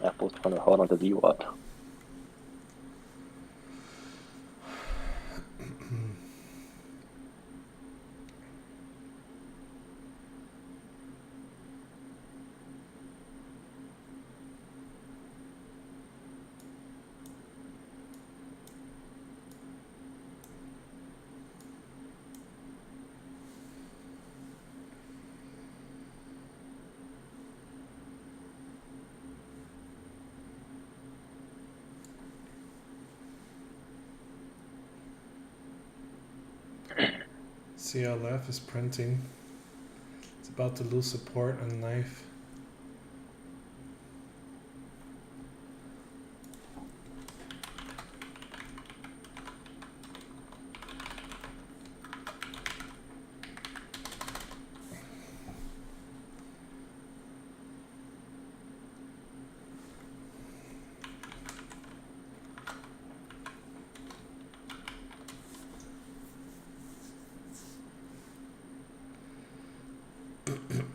Apple's trying to hold on to VWAP. CLF is printing. It's about to lose support on knife.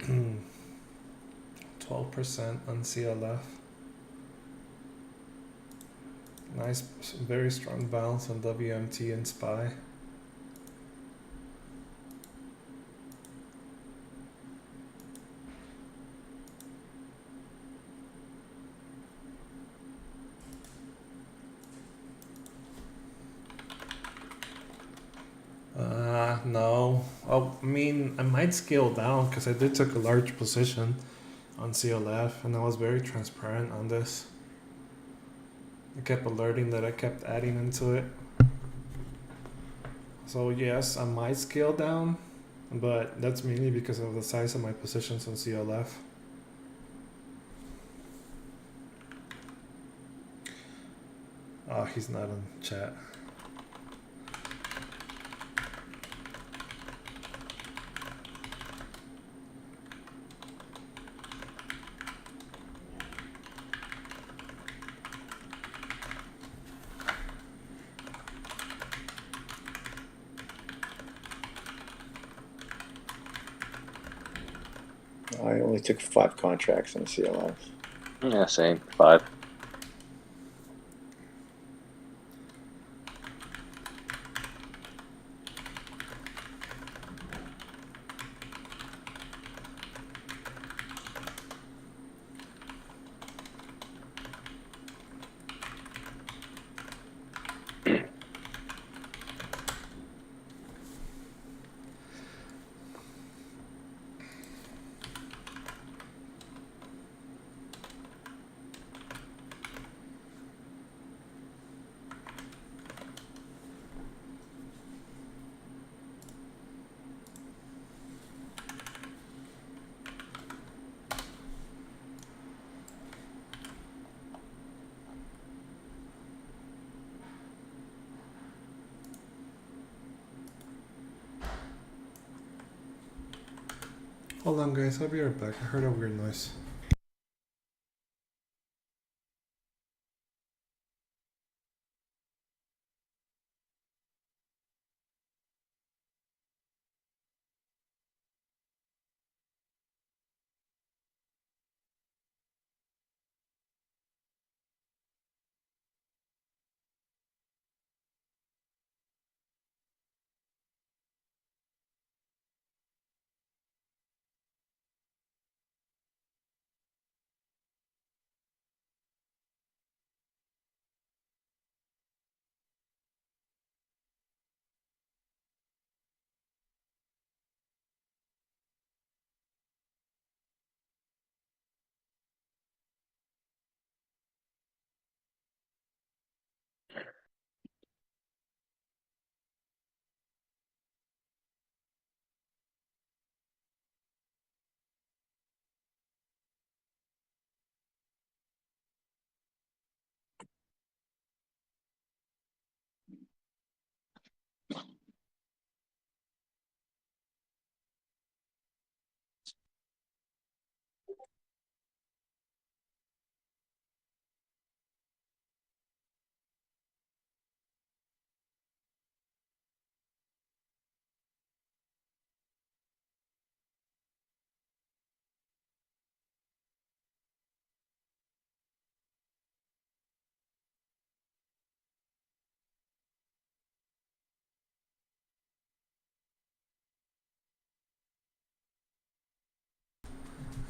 Hmm. 12% on CLF. Nice, very strong bounce on WMT and SPY. No. Oh, I mean, I might scale down because I did took a large position on CLF and I was very transparent on this. I kept alerting that I kept adding into it. So yes, I might scale down, but that's mainly because of the size of my positions on CLF. Oh, he's not on chat. I only took 5 contracts on CLF. Yeah, same. 5. Hold on, guys. I'll be right back. I heard a weird noise.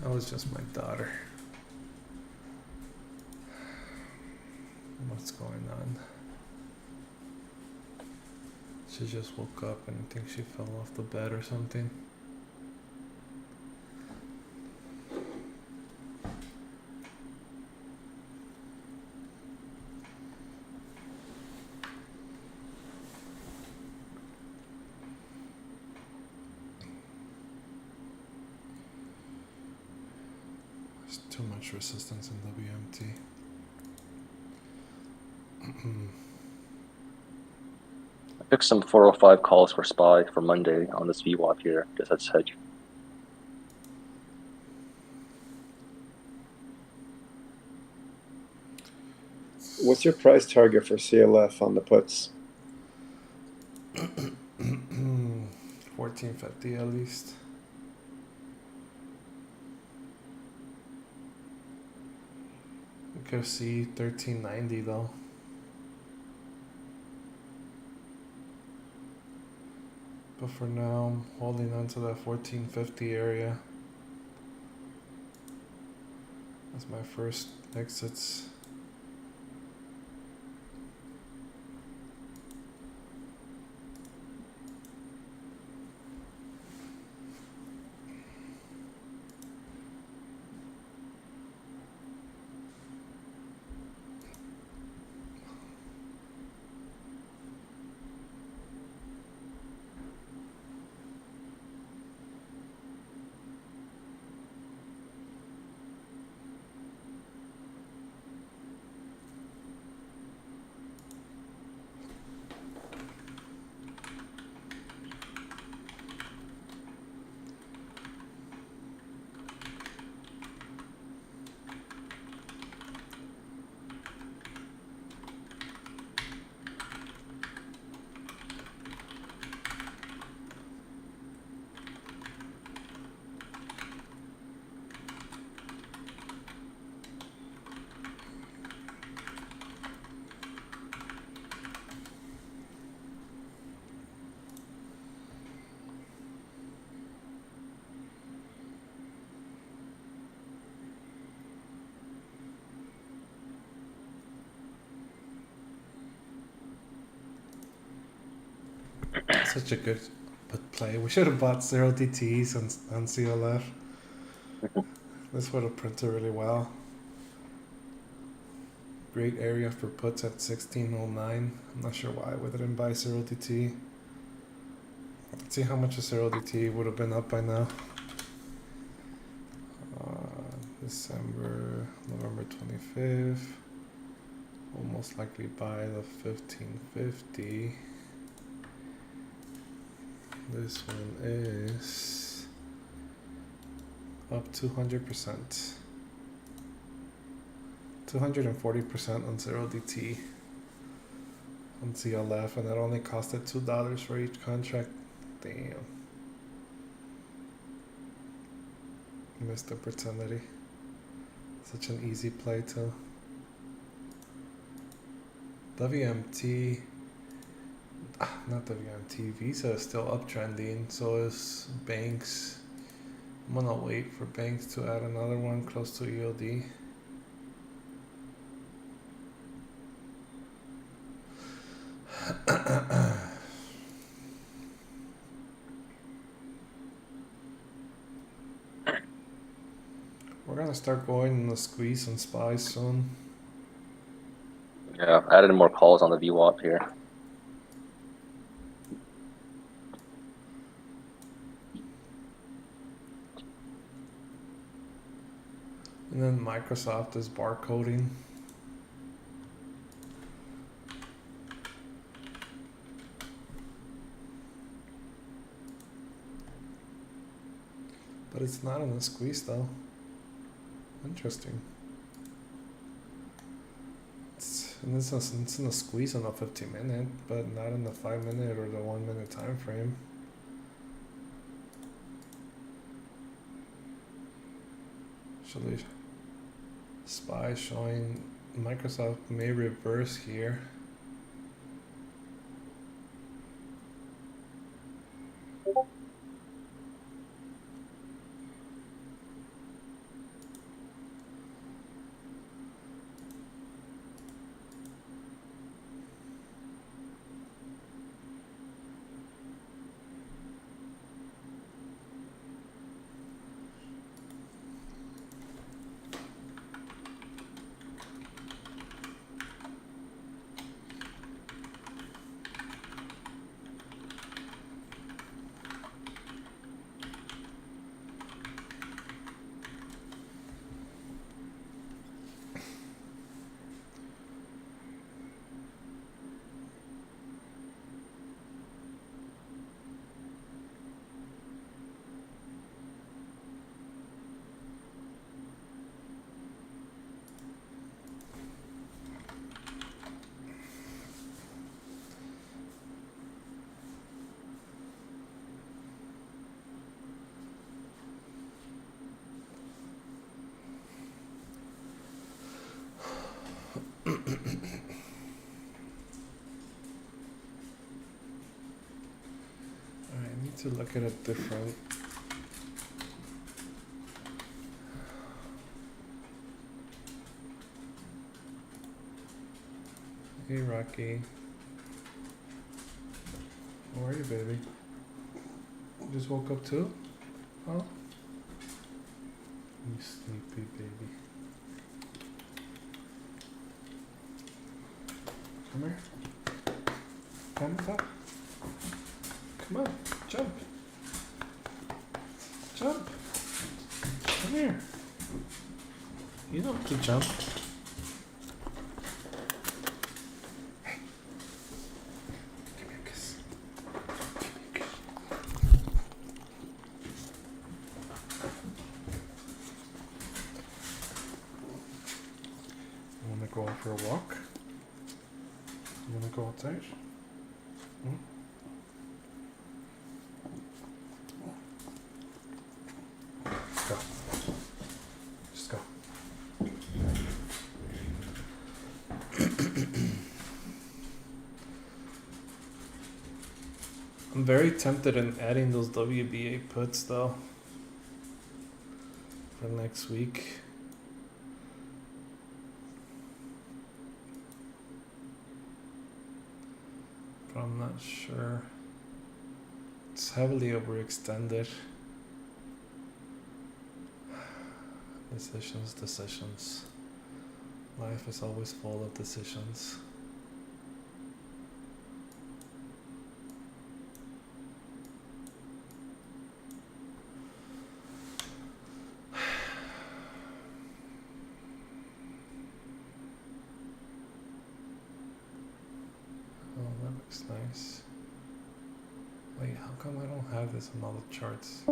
That was just my daughter. What's going on? She just woke up and I think she fell off the bed or something. There's too much resistance in WMT. I picked some 405 calls for SPY for Monday on this VWAP here. Guess that's hedge. What's your price target for CLF on the puts? 1450 at least. We could see 1390 though. But for now, I'm holding on to that 1450 area. That's my first exits. Such a good put play. We should have bought 0 DTs on CLF. This would have printed really well. Great area for puts at 1609. I'm not sure why we didn't buy 0 DT. Let's see how much a 0 DT would have been up by now. November 25th. We'll most likely buy the 1550. This one is up 200%. 240% on 0DT on CLF, and it only costed $2 for each contract. Damn. Missed opportunity. Such an easy play too. WMT, not WMT, Visa is still uptrending, so is Banks. I'm gonna wait for Banks to add another one close to EOD. We're gonna start going in the squeeze and SPY soon. Yeah, added more calls on the VWAP here. And then Microsoft is barcoding. But it's not in the squeeze though. Interesting. It's in the squeeze on the 15-minute, but not in the 5-minute or the 1-minute time frame. Actually, SPY showing Microsoft may reverse here. I need to look at a different. Hey Rocky. How are you, baby? You just woke up too? Oh? You sleepy baby. Come here. Come up. Come on. Jump. Jump. Come here. You don't have to jump. Hey. Give me a kiss. Give me a kiss. You wanna go out for a walk? You wanna go outside? Hmm? Go. Just go. I'm very tempted in adding those WBA puts though for next week. But I'm not sure. It's heavily overextended. Decisions. Life is always full of decisions. Oh, that looks nice. Wait, how come I don't have this on all the charts?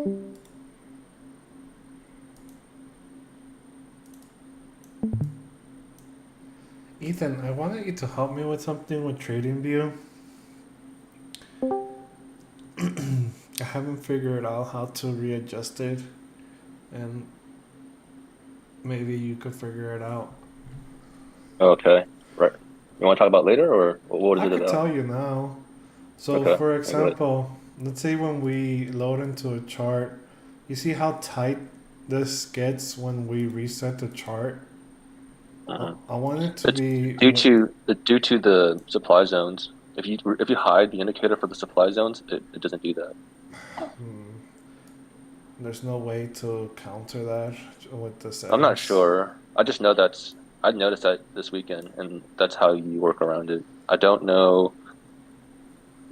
Ethan, I wanted you to help me with something with TradingView. I haven't figured out how to readjust it, and maybe you could figure it out. Okay, right. You want to talk about later, or what is I it could about? tell you now. So, Okay, for I got it. example, let's say when we load into a chart, you see how tight this gets when we reset the chart? Hmm. I want it to It's be. due to the supply zones. If you hide the indicator for the supply zones, it doesn't do that. Hmm, there's no way to counter that with the I'm not settings. sure. I just know I noticed that this weekend, and that's how you work around it. I don't know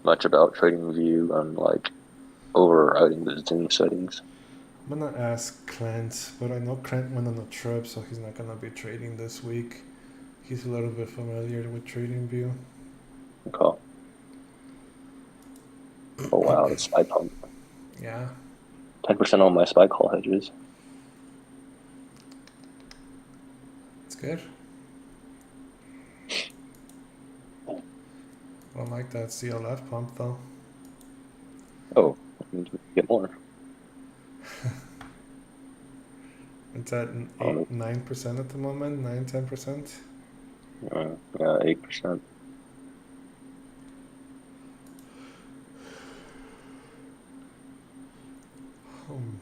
much about TradingView on like overriding the Zoom settings. I'm gonna ask Clint, but I know Clint went on a trip, so he's not gonna be trading this week. He's a little bit familiar with TradingView. Okay. Oh wow, it's SPY pump. Yeah, 10% on my SPY call hedges. it's good. I don't like that CLF pump though. Oh, that means we can get more. It's at Um, 9% at the moment, 9-10%. yeah, 8%. Hmm.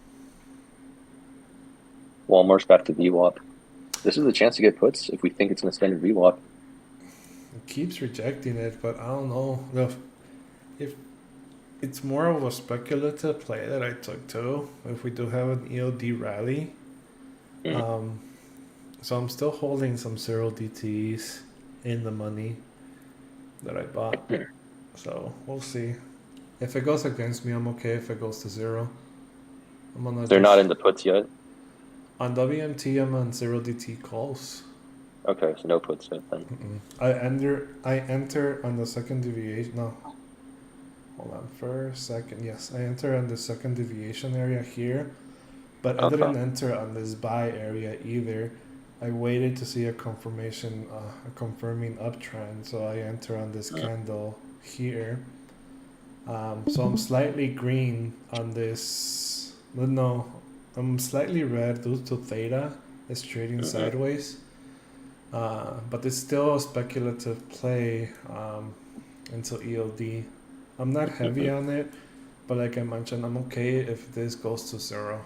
Walmart's back to VWAP. This is a chance to get puts if we think it's going to spend in VWAP. It keeps rejecting it, but I don't know. If it's more of a speculative play that I took too, if we do have an EOD rally. Mm. Um, so I'm still holding some zero DTs in the money that I bought. So we'll see. If it goes against me, I'm okay. If it goes to zero, I'm gonna They're not just in the puts yet. on WMT. I'm on zero DT calls. Okay, so no puts yet then. Mm-mm. I enter on the second deviation. No, hold on for a second. Yes, I enter on the second deviation area here, but I Okay. didn't enter on this buy area either. I waited to see a confirmation, a confirming uptrend, so I enter on this Mm. candle here. So I'm slightly green on this. No, I'm slightly red due to theta. It's trading Hmm. sideways. But it's still a speculative play until ELD. I'm not heavy Hmm. on it, but like I mentioned, I'm okay if this goes to zero.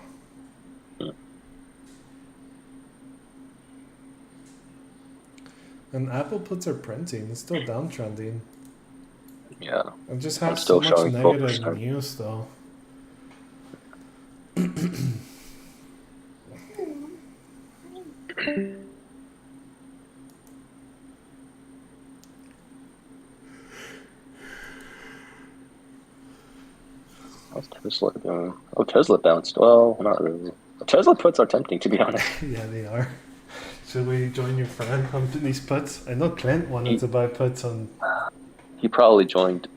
And Apple puts are printing. It's still downtrending. Yeah, It just I'm has so still much showing negative 12%. news though. How's Tesla doing? Oh, Tesla bounced. Well, not really. Tesla puts are tempting, to be honest. Yeah, they are. Should we join your friend on these puts? I know Clint wanted He to buy puts on. he probably joined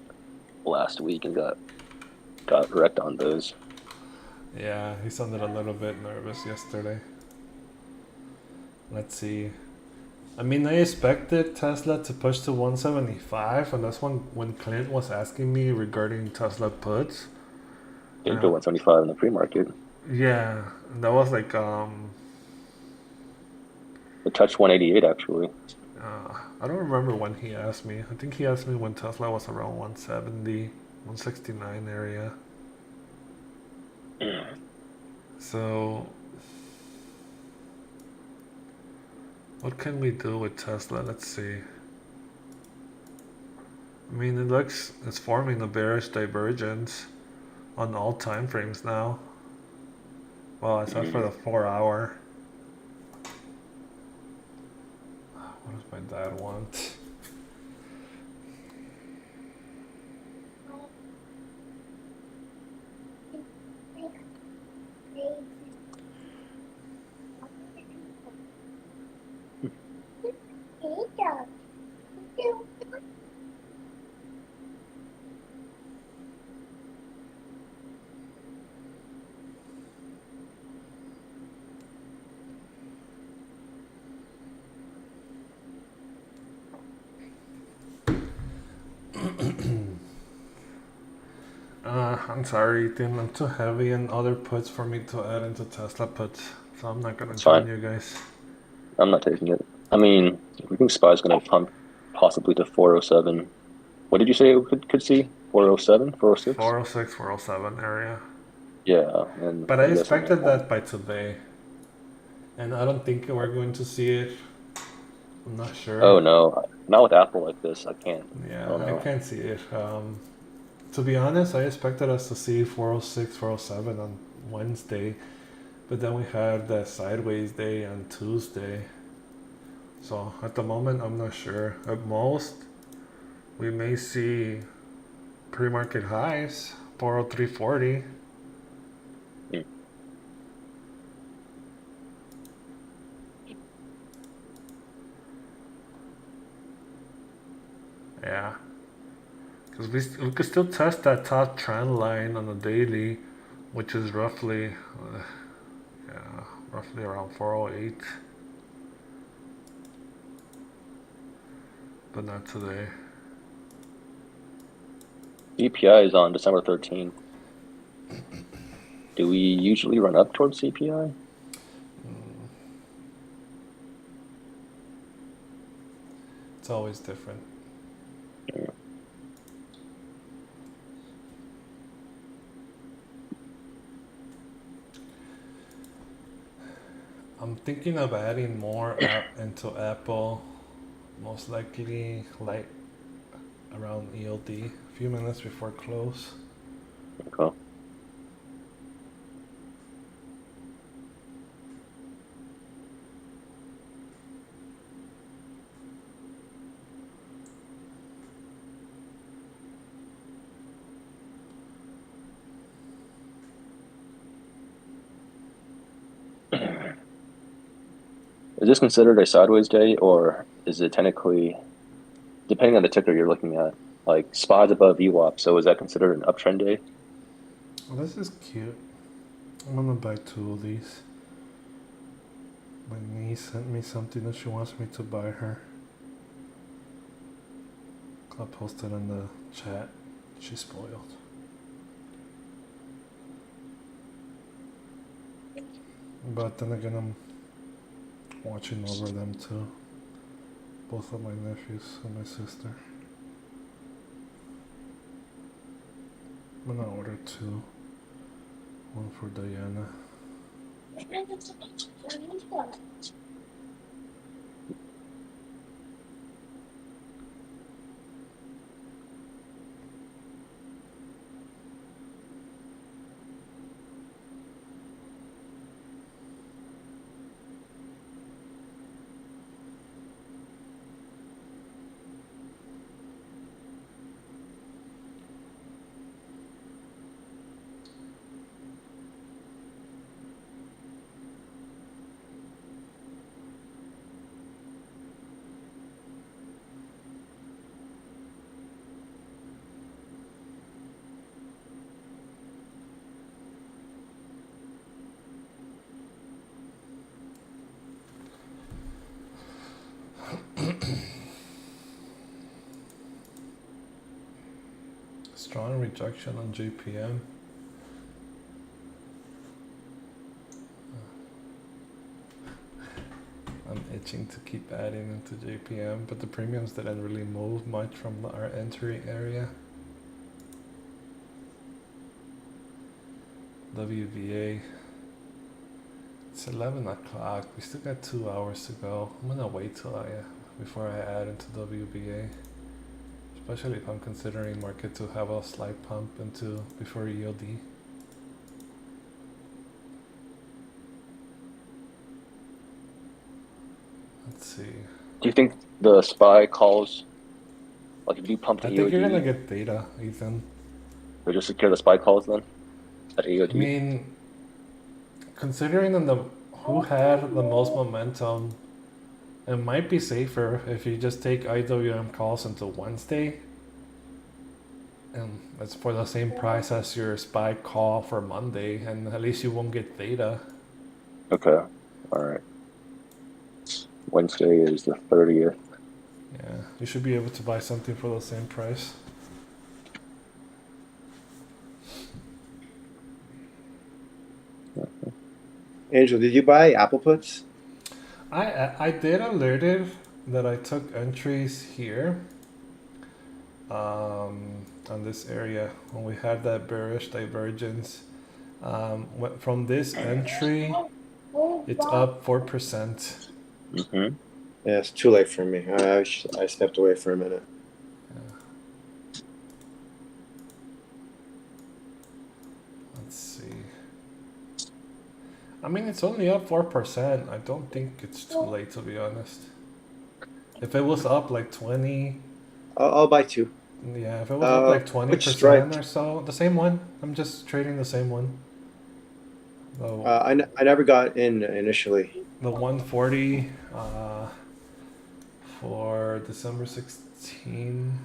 last week and got wrecked on those. Yeah, he sounded a little bit nervous yesterday. Let's see. I mean, I expected Tesla to push to 175, and that's when Clint was asking me regarding Tesla puts. Didn't go 175 in the pre-market. Yeah, that was like It touched 188 actually. I don't remember when he asked me. I think he asked me when Tesla was around 170, 169 area. So, what can we do with Tesla? Let's see. I mean, it's forming a bearish divergence on all time frames now. Well, except for the 4 hour. What does my dad want? I'm sorry, Ethan. I'm too heavy in other puts for me to add into Tesla puts, so I'm not gonna It's join fine. you guys. I'm not taking it. I mean, we think SPY's going to pump possibly to 407. What did you say it could see? 407, 406? 406, 407 area. Yeah, and But I I'm guessing expected that. that by today, and I don't think we're going to see it. I'm not sure. Oh no, not with Apple like this. I can't. I Yeah, don't I know. can't see it. To be honest, I expected us to see 406, 407 on Wednesday, but then we had that sideways day on Tuesday. So at the moment, I'm not sure. At most, we may see pre-market highs, 403.40. Hmm. Yeah, because we could still test that top trend line on the daily, which is yeah, roughly around 408, but not today. CPI is on December 13th. Do we usually run up towards CPI? It's always different. Yeah. I'm thinking of adding more app into Apple, most likely like around ELD, a few minutes before close. Okay. Is this considered a sideways day, or is it technically, depending on the ticker you're looking at, like SPY's above VWAP, so is that considered an uptrend day? Well, this is cute. I'm gonna buy 2 of these. My niece sent me something that she wants me to buy her. I posted in the chat. She's spoiled. But then again, I'm watching over them too. Both of my nephews and my sister. I'm gonna order 2. One for Diana. Strong rejection on JPM. I'm itching to keep adding into JPM, but the premiums didn't really move much from our entry area. WVA. It's 11 o'clock. We still got 2 hours to go. I'm gonna wait till before I add into WBA. Especially if I'm considering market to have a slight pump into before ELD. Let's see. Do you think the SPY calls, like if you pump to I think you're gonna EOD, get data, Ethan. or just secure the SPY calls then at I EOD? mean, considering who had the most momentum, it might be safer if you just take IWM calls until Wednesday. And it's for the same price as your SPY call for Monday, and at least you won't get theta. Okay, all right. Wednesday is the 30th. Yeah, you should be able to buy something for the same price. Angel, did you buy Apple puts? I did alert it that I took entries here on this area when we had that bearish divergence. From this entry, it's up 4%. Mm-hmm. Yeah, it's too late for me. I stepped away for a minute. Let's see. I mean, it's only up 4%. I don't think it's too late, to be honest. If it was up like 20, I'll buy two. yeah, if it was up like Which strike? 20% or so, the same one. I'm just trading the same one. The, I never got in initially. the 140 for December 16.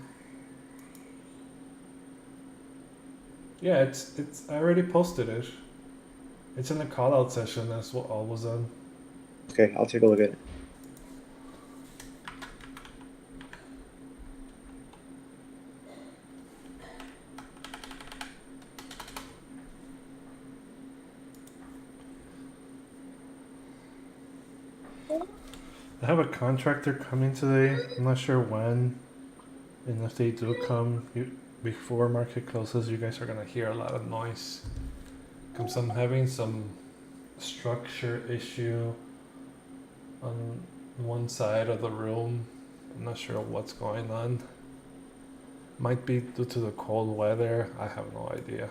Yeah, it's I already posted it. It's in the call out session. That's what all was on. Okay, I'll take a look at it. I have a contractor coming today. I'm not sure when, and if they do come before market closes, you guys are gonna hear a lot of noise. Because I'm having some structure issue on one side of the room. I'm not sure what's going on. Might be due to the cold weather. I have no idea.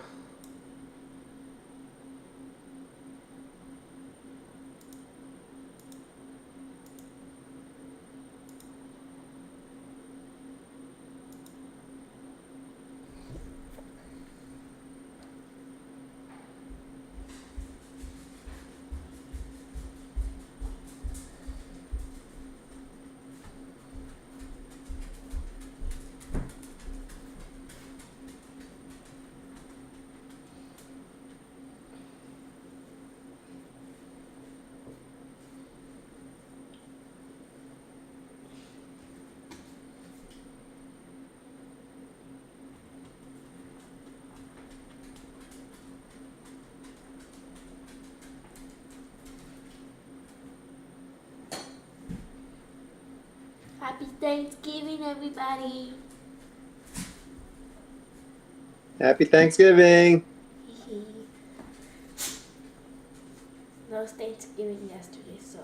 Happy Thanksgiving, everybody. Happy Thanksgiving. No, it was Thanksgiving yesterday, so.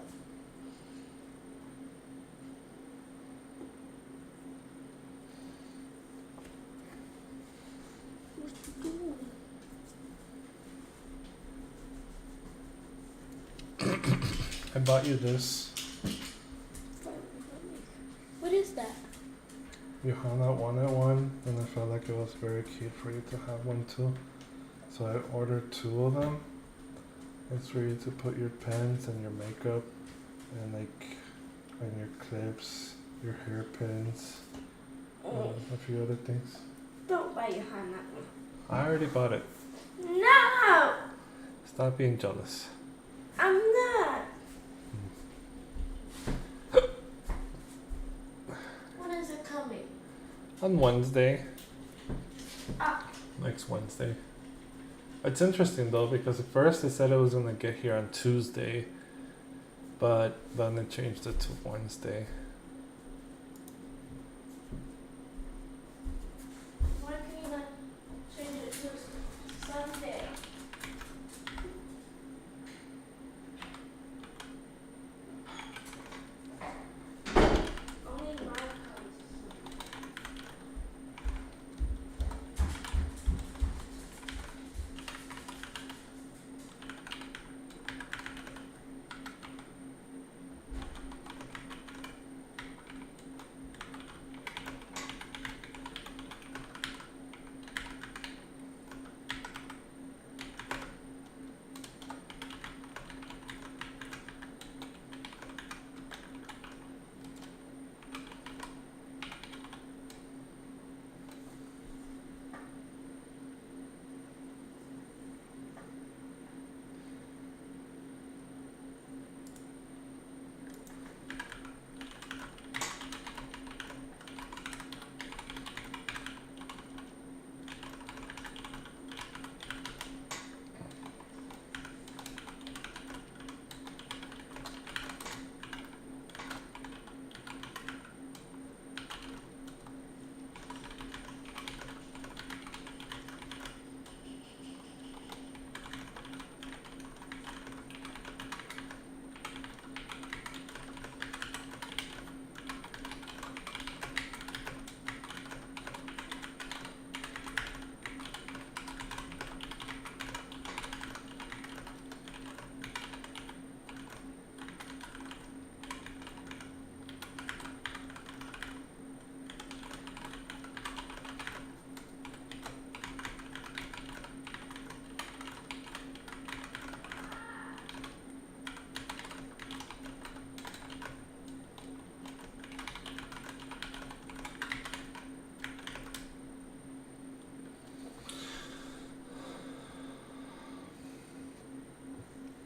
What you doing? I bought you this. What is that? Johanna wanted one, and I felt like it was very cute for you to have one too. So I ordered 2 of them. It's for you to put your pens and your makeup, and and your clips, your hairpins, a few other things. Don't buy Johanna one. I already bought it. No! Stop being jealous. I'm not. When is it coming? On Wednesday. Ah. Next Wednesday. It's interesting though, because at first they said it was gonna get here on Tuesday, but then they changed it to Wednesday. Why can you not change it to Sunday? Only mine comes.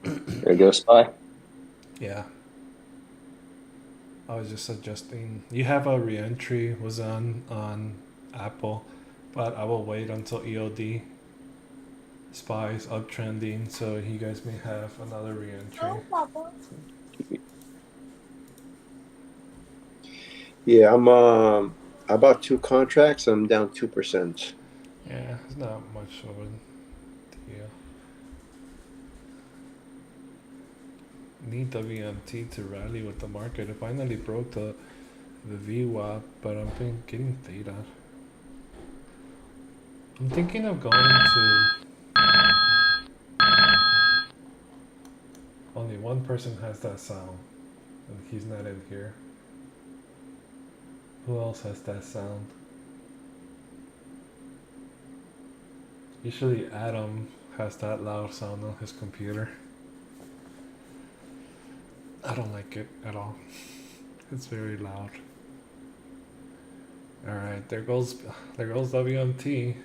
There you go, Spy. Yeah. I was just suggesting you have a reentry was on Apple, but I will wait until EOD spies uptrending, so you guys may have another reentry. Yeah, I'm I bought 2 contracts. I'm down 2%. Yeah, it's not much of a deal. Need WMT to rally with the market. It finally broke the VWAP, but I've been getting theta. I'm thinking of going to. Only one person has that sound, and he's not in here. Who else has that sound? Usually Adam has that loud sound on his computer. I don't like it at all. It's very loud. All right, there goes WMT.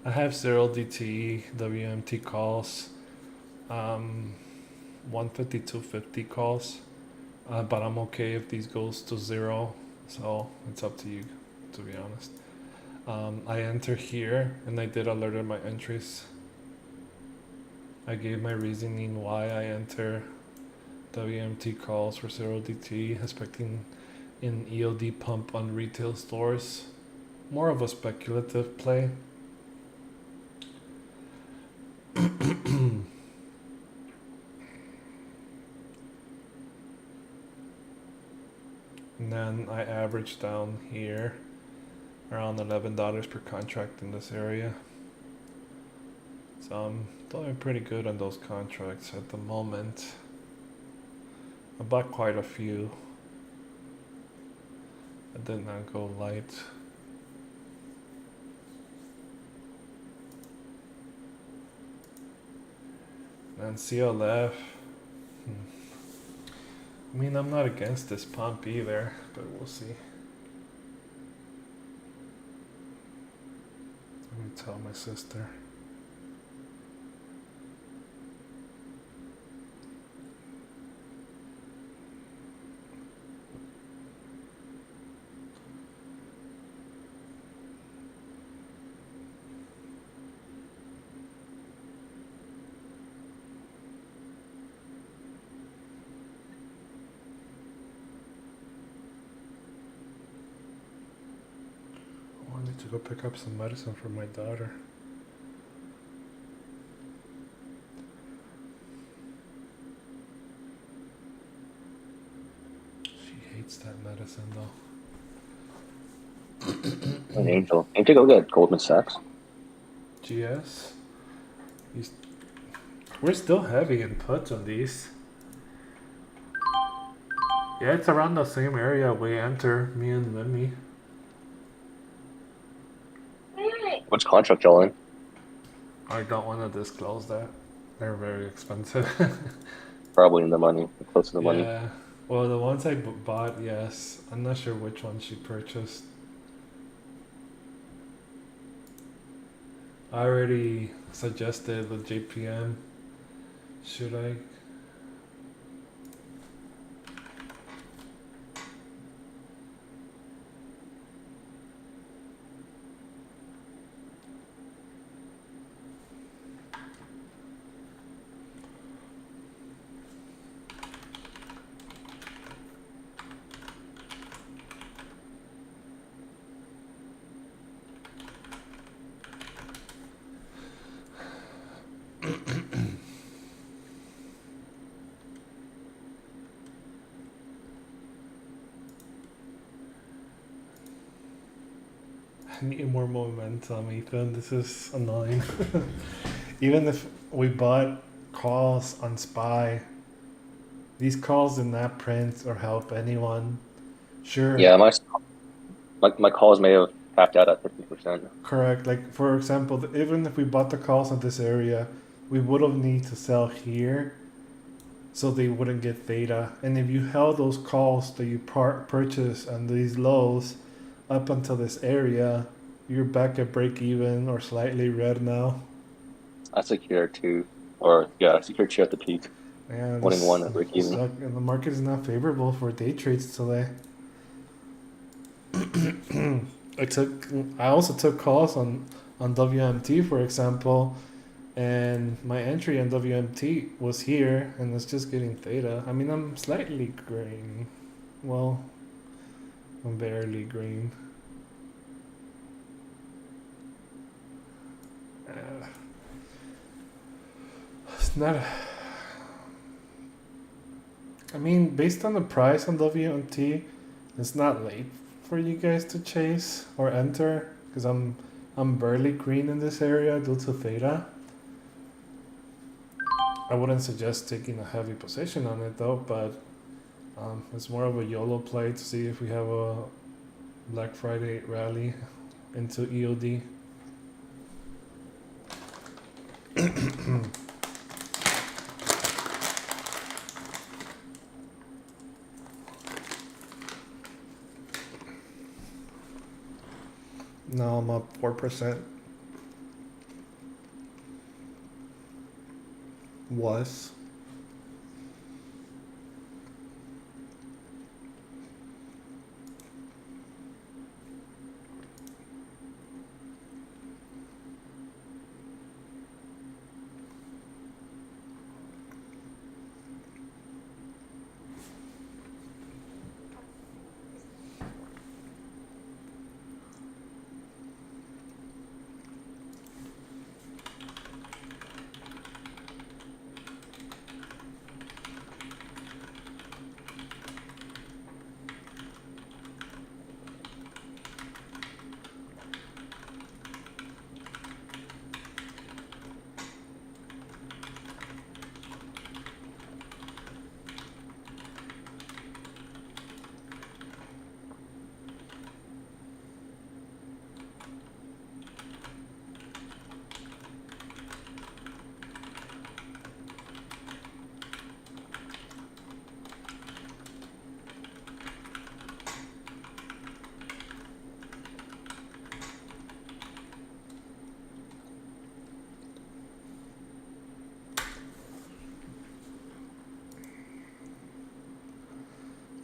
I have 0 DTE WMT calls, 150 250 calls, but I'm okay if these goes to 0. So it's up to you, to be honest. I enter here and I did alerted my entries. I gave my reasoning why I enter WMT calls for 0 DT, expecting an EOD pump on retail stores. More of a speculative play. And then I average down here around $11 per contract in this area. So I'm doing pretty good on those contracts at the moment. I bought quite a few. I did not go light. And CLF. I mean, I'm not against this pump either, but we'll see. Let me tell my sister. I need to go pick up some medicine for my daughter. She hates that medicine though. An Angel. Ain't you go get Goldman Sachs? GS? We're still heavy in puts on these. Yeah, it's around the same area we enter, me and Lemmy. Which contract y'all in? I don't want to disclose that. They're very expensive. Probably in the money, close to the money. Yeah. Well, the ones I bought, yes. I'm not sure which one she purchased. I already suggested the JPM. Should I? I need more momentum, Ethan. This is annoying. Even if we bought calls on SPY, these calls did not print or help anyone. Sure. Yeah, my calls may have tapped out at 50%. Correct. Like, for example, even if we bought the calls on this area, we would have need to sell here. so they wouldn't get theta. And if you held those calls that you purchase on these lows up until this area, you're back at break even or slightly red now. I secure 2, or yeah, I secure 2 at the peak. And Winning 1 at break even. and the market is not favorable for day trades today. I also took calls on WMT, for example, and my entry on WMT was here, and it's just getting theta. I mean, I'm slightly green. Well, I'm barely green. It's not. I mean, based on the price on WMT, it's not late for you guys to chase or enter, because I'm barely green in this area due to theta. I wouldn't suggest taking a heavy position on it though, but it's more of a YOLO play to see if we have a Black Friday rally into EOD. Now I'm up 4%. Was.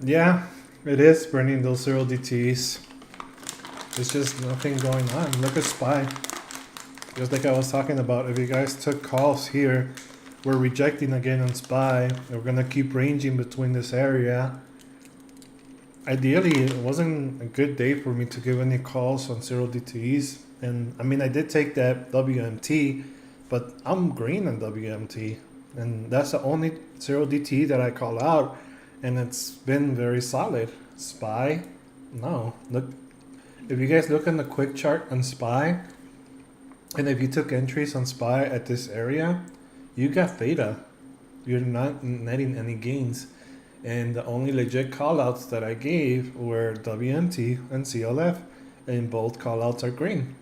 Yeah, it is burning those 0 DTs. There's just nothing going on. Look at SPY. Just like I was talking about, if you guys took calls here, we're rejecting again on SPY. We're gonna keep ranging between this area. Ideally, it wasn't a good day for me to give any calls on 0 DTs. And I mean, I did take that WMT, but I'm green on WMT. And that's the only 0 DT that I call out. And it's been very solid. SPY, no. Look, if you guys look on the quick chart on SPY, and if you took entries on SPY at this area, you got theta. You're not netting any gains. And the only legit callouts that I gave were WMT and CLF, and both callouts are green,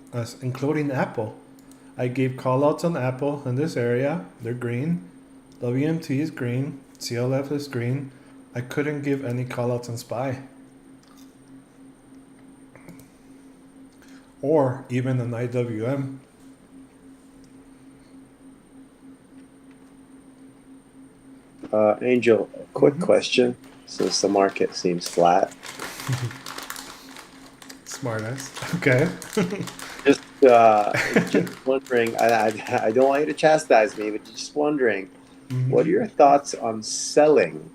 including Apple. I gave callouts on Apple in this area, they're green. WMT is green, CLF is green. I couldn't give any callouts on SPY. Or even an IWM. Angel, a quick question, since the market seems flat. Smartass. Okay. Just wondering, I don't want you to chastise me, but just wondering, what are your thoughts on selling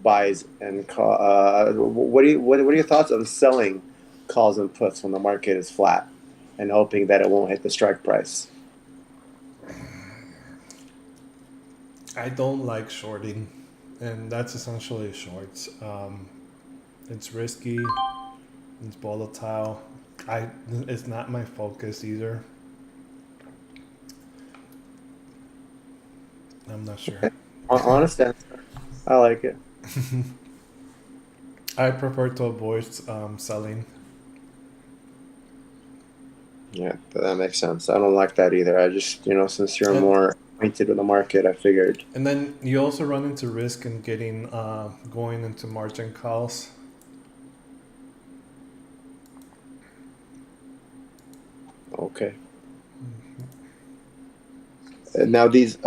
buys and what are your thoughts on selling calls and puts when the market is flat and hoping that it won't hit the strike price? I don't like shorting, and that's essentially shorts. It's risky, it's volatile. It's not my focus either. I'm not sure. Okay. Honest answer. I like it. I prefer to avoid selling. Yeah, that makes sense. I don't like that either. I just, since you're more acquainted with the market, I figured. And then you also run into risk in getting going into margin calls. Okay. And now these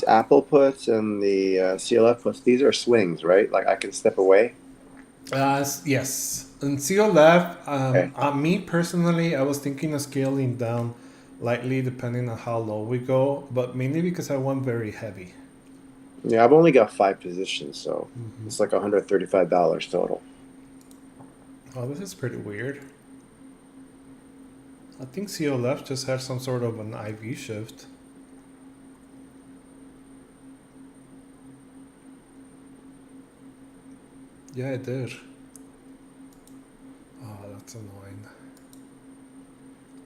Apple puts and the CLF puts, these are swings, right? Like I can step away. Yes. And CLF, Okay. me personally, I was thinking of scaling down lightly depending on how low we go, but mainly because I want very heavy. Yeah, I've only got 5 positions, so it's like $135 total. Oh, this is pretty weird. I think CLF just had some sort of an IV shift. Yeah, it did. Oh, that's annoying.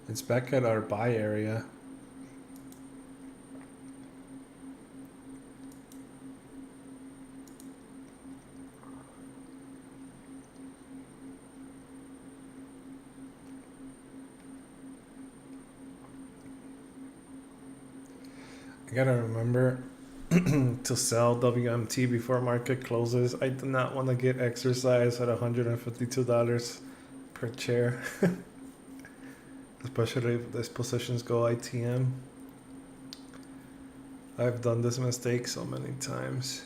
It's back at our buy area. I gotta remember to sell WMT before market closes. I do not want to get exercise at $152 per chair, especially if these positions go ITM. I've done this mistake so many times.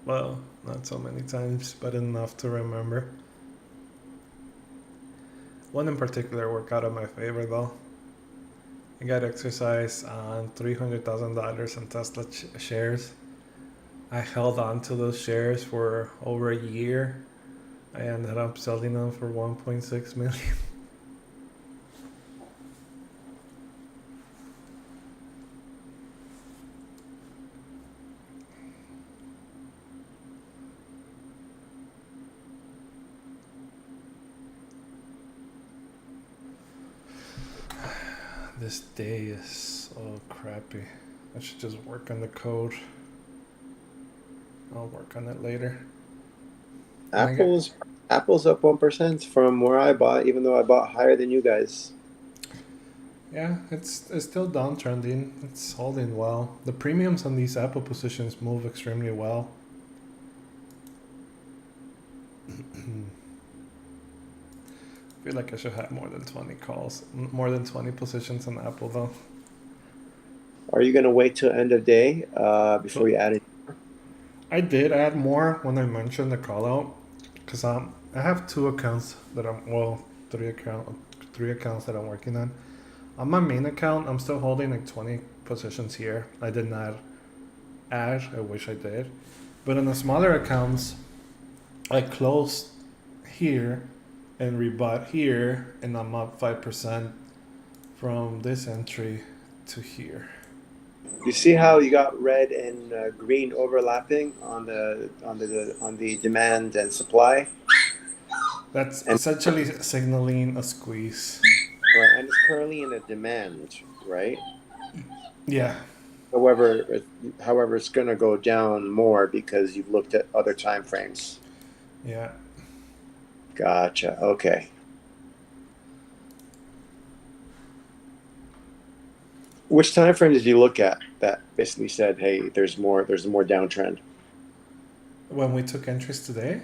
Well, not so many times, but enough to remember. One in particular worked out in my favor though. I got exercise on $300,000 in Tesla shares. I held on to those shares for over a year. I ended up selling them for 1.6 million. This day is so crappy. I should just work on the code. I'll work on it later. Apple's up 1% from where I bought, even though I bought higher than you guys. Yeah, it's still downtrending. It's holding well. The premiums on these Apple positions move extremely well. I feel like I should have more than 20 calls, more than 20 positions on Apple though. Are you gonna wait till end of day before you add it? I did add more when I mentioned the call out, because I have 2 accounts that three accounts that I'm working on. On my main account, I'm still holding like 20 positions here. I did not add. I wish I did, but on the smaller accounts, I closed here and rebought here, and I'm up 5% from this entry to here. You see how you got red and green overlapping on the demand and supply, That's and essentially signaling a squeeze. right, and it's currently in a demand, right? Yeah. However, it's gonna go down more because you've looked at other time frames. Yeah. Gotcha. Okay. Which time frame did you look at that basically said, "Hey, there's a more downtrend"? When we took entries today?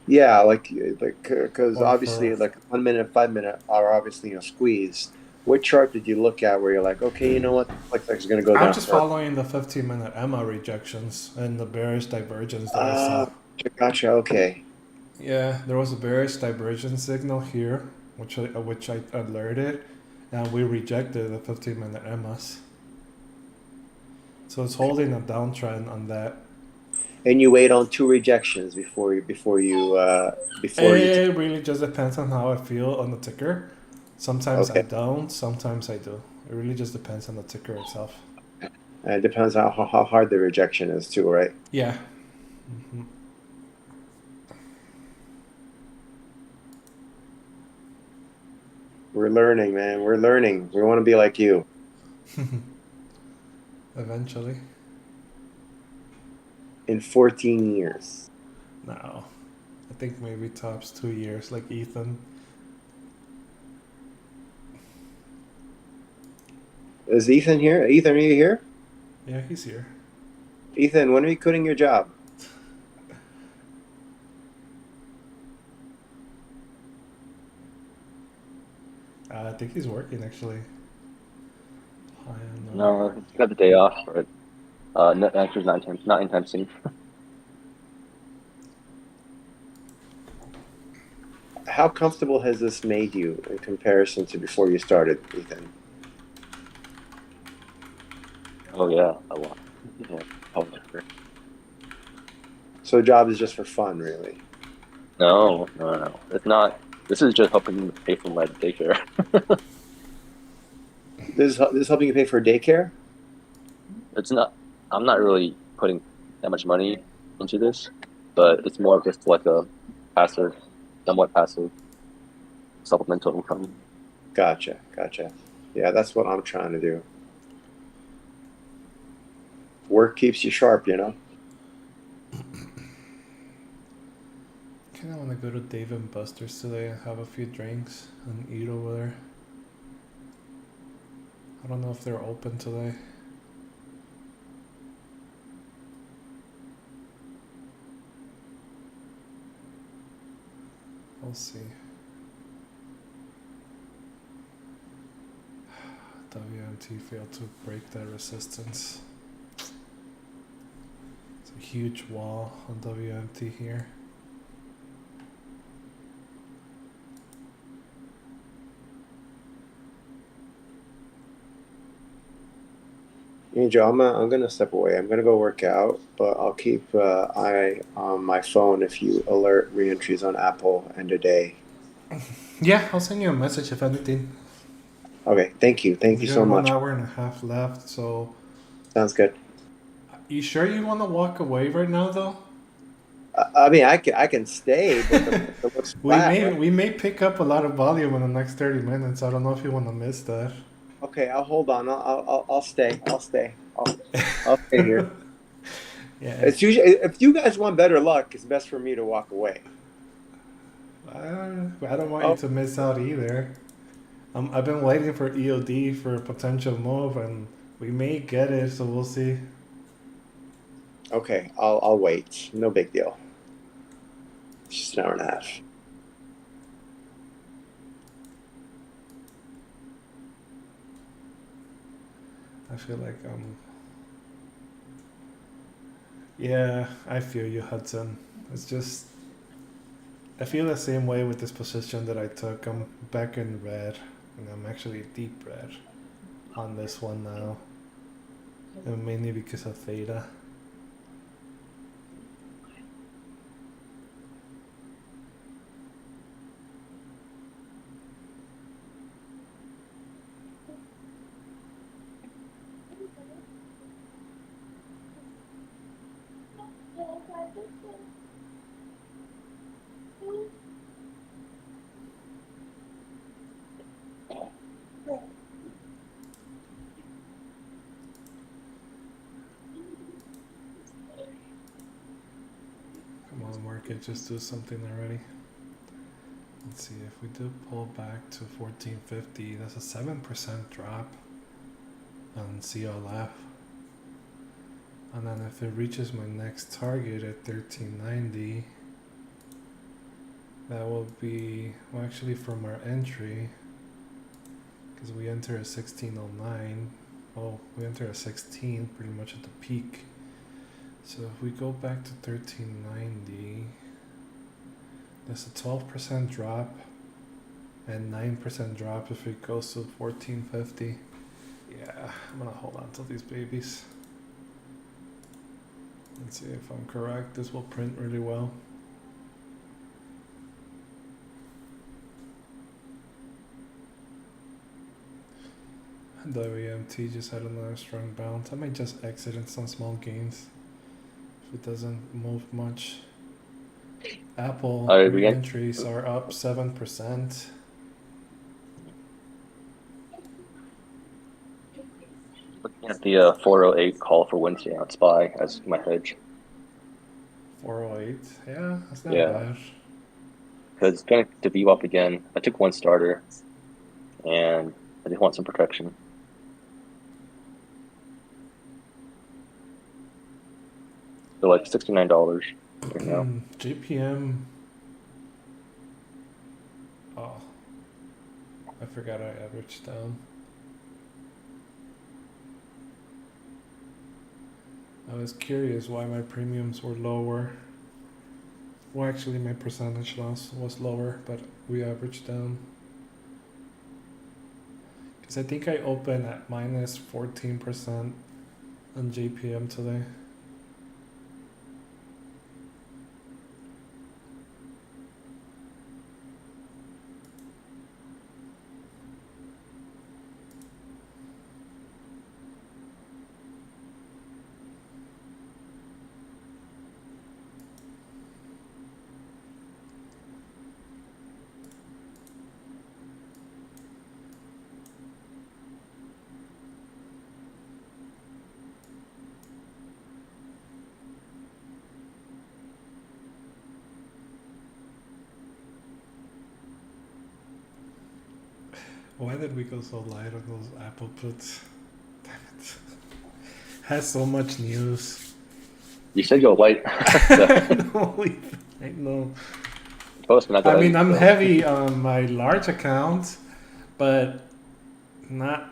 Yeah, like because Or obviously for like 1 minute, 5 minute are obviously squeezed. What chart did you look at where you're like, okay, you know what, looks like it's gonna go I'm down? just following the 15-minute EMA rejections and the bearish divergence that I Ah, saw. gotcha. Okay. Yeah, there was a bearish divergence signal here, which I alerted, and we rejected the 15-minute EMAs. So it's holding a downtrend on that. And you wait on 2 rejections before you It really just depends on how I feel on the ticker. Sometimes I okay. don't, sometimes I do. It really just depends on the ticker itself. And it depends on how hard the rejection is too, right? Yeah. We're learning, man. We're learning. We want to be like you. Eventually. In 14 years. No. I think maybe tops 2 years, like Ethan. Is Ethan here? Ethan, are you here? Yeah, he's here. Ethan, when are you quitting your job? I think he's working actually. I am No, he's got the day off, but no, actually, not anytime soon. How comfortable has this made you in comparison to before you started, Ethan? Oh yeah, a lot. Yeah, probably. So, job is just for fun, really. No. It's not. This is just helping me pay for my daycare. This is helping you pay for daycare. It's not. I'm not really putting that much money into this, but it's more of just like a passive, somewhat passive supplemental income. Gotcha. Yeah, that's what I'm trying to do. Work keeps you sharp, you know. kind of want to go to Dave and Buster's today and have a few drinks and eat over there. I don't know if they're open today. We'll see. WMT failed to break that resistance. It's a huge wall on WMT here. Hey, Joe, I'm gonna step away. I'm gonna go work out, but I'll keep eye on my phone if you alert reentries on Apple end of day. Yeah, I'll send you a message if anything. Okay, thank you We so got much. 1 hour and a half left, so Sounds good. you sure you want to walk away right now, though? I mean, I can stay, but it looks flat. Right? We may pick up a lot of volume in the next 30 minutes. I don't know if you want to miss that. Okay, I'll hold on. I'll stay. I'll stay here. Yeah, It's usually if you guys want better luck, it's best for me to walk away. I don't want you to miss out either. I've been waiting for EOD for a potential move, and we may get it, so we'll see. Okay, I'll wait. No big deal. It's just an hour and a half. I feel like yeah, I feel you, Hudson. It's just I feel the same way with this position that I took. I'm back in red, and I'm actually deep red on this one now, and mainly because of theta. Come on, market, just do something already. Let's see, if we do pull back to 1450, that's a 7% drop on CLF. And then if it reaches my next target at 1390, that will be, well, actually from our entry, because we enter a 1609, well, we enter a 16 pretty much at the peak. So if we go back to 1390, that's a 12% drop and 9% drop if it goes to 1450. Yeah, I'm gonna hold on to these babies. Let's see if I'm correct. This will print really well. WMT just had another strong bounce. I might just exit in some small gains if it doesn't move much. Apple re-entries are up 7%. Looking at the 408 call for Wednesday on SPY as my hedge. 408, yeah, that's not Yeah. bad. Because it's going to VWAP again. I took one starter, and I just want some protection. They're like $69 right now. JPM. Oh, I forgot I averaged down. I was curious why my premiums were lower. Well, actually, my percentage loss was lower, but we averaged down. Because I think I opened at minus 14% on JPM today. Why did we go so light on those Apple puts? Damn it. Has so much news. You said go light. I know. Post, not I mean, I'm heavy on my large account, but not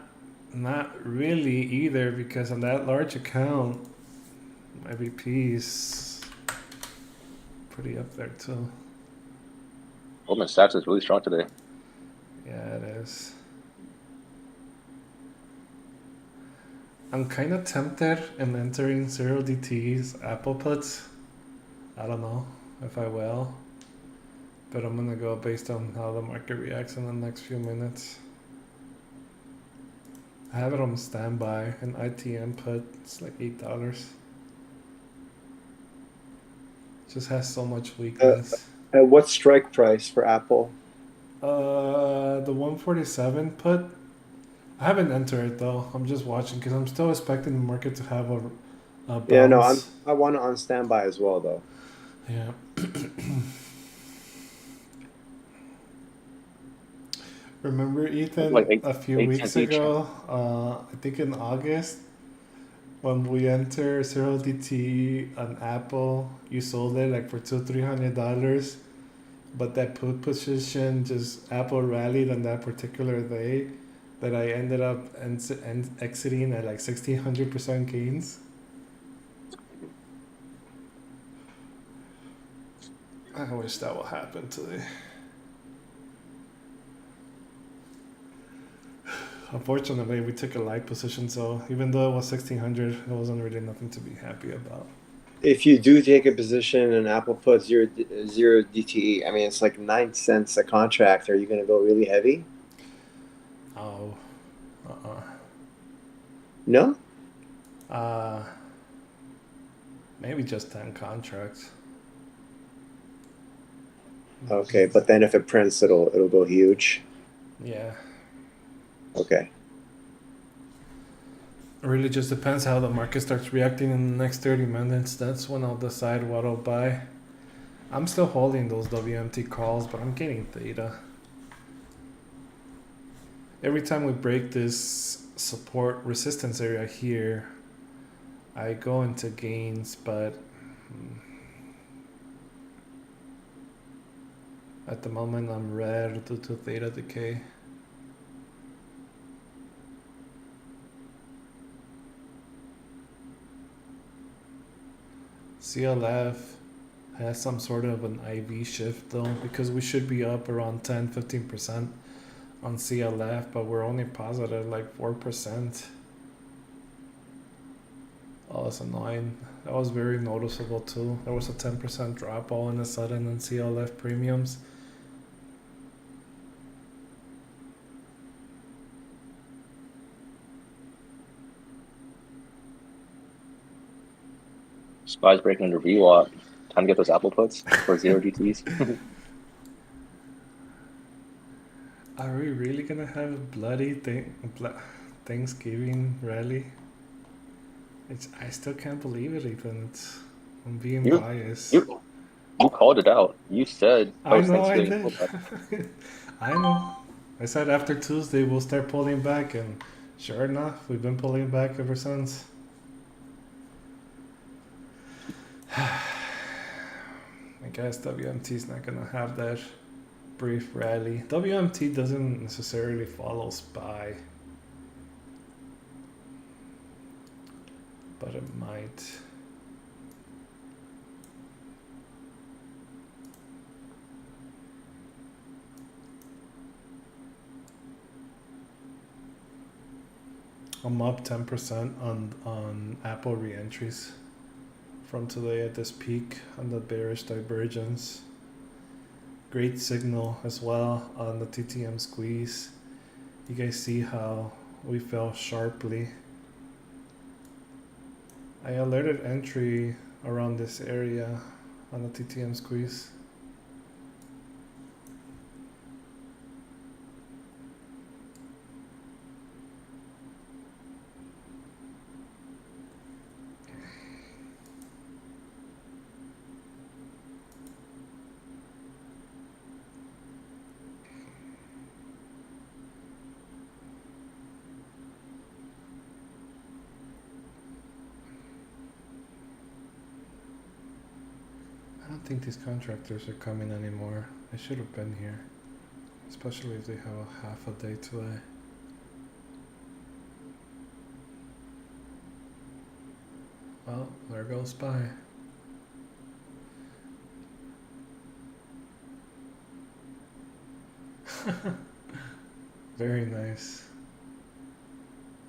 really either, because on that large account, my VP is pretty up there too. Goldman Sachs is really strong today. Yeah, it is. I'm kind of tempted in entering 0DT's Apple puts. I don't know if I will, but I'm gonna go based on how the market reacts in the next few minutes. I have it on standby, an ITM put. It's like $8. Just has so much weakness. What strike price for Apple? The 147 put. I haven't entered it though. I'm just watching because I'm still expecting the market to have a bounce. Yeah, no, I want it on standby as well, though. Yeah. Remember, Ethan, Like a few 8 weeks cents each. ago, I think in August, when we enter 0DT on Apple, you sold it like for $200-$300, but that put position just Apple rallied on that particular day that I ended up exiting at like 1,600% gains. I wish that would happen today. Unfortunately, we took a light position, so even though it was 1,600, it wasn't really nothing to be happy about. If you do take a position in Apple put zero DTE, I mean, it's like 9 cents a contract. Are you going to go really heavy? Oh, No? Maybe just 10 contracts. Okay, but then if it prints, it'll go huge. Yeah. Okay. It really just depends how the market starts reacting in the next 30 minutes. That's when I'll decide what I'll buy. I'm still holding those WMT calls, but I'm getting theta. Every time we break this support resistance area here, I go into gains, but at the moment I'm red due to theta decay. CLF has some sort of an IV shift though, because we should be up around 10-15% on CLF, but we're only positive like 4%. Oh, that's annoying. That was very noticeable too. There was a 10% drop all of a sudden in CLF premiums. SPY's breaking under VWAP. Time to get those Apple puts for 0DTs. Are we really gonna have a bloody Thanksgiving rally? I still can't believe it, Ethan. I'm being biased. You called it out. You said I post know I Thanksgiving. did. I know. I said after Tuesday we'll start pulling back, and sure enough, we've been pulling back ever since. I guess WMT is not gonna have that brief rally. WMT doesn't necessarily follow SPY, but it might. I'm up 10% on Apple reentries from today at this peak on the bearish divergence. Great signal as well on the TTM squeeze. You guys see how we fell sharply. I alerted entry around this area on the TTM squeeze. I don't think these contractors are coming anymore. I should have been here, especially if they have a half a day today. Well, there goes SPY. Very nice.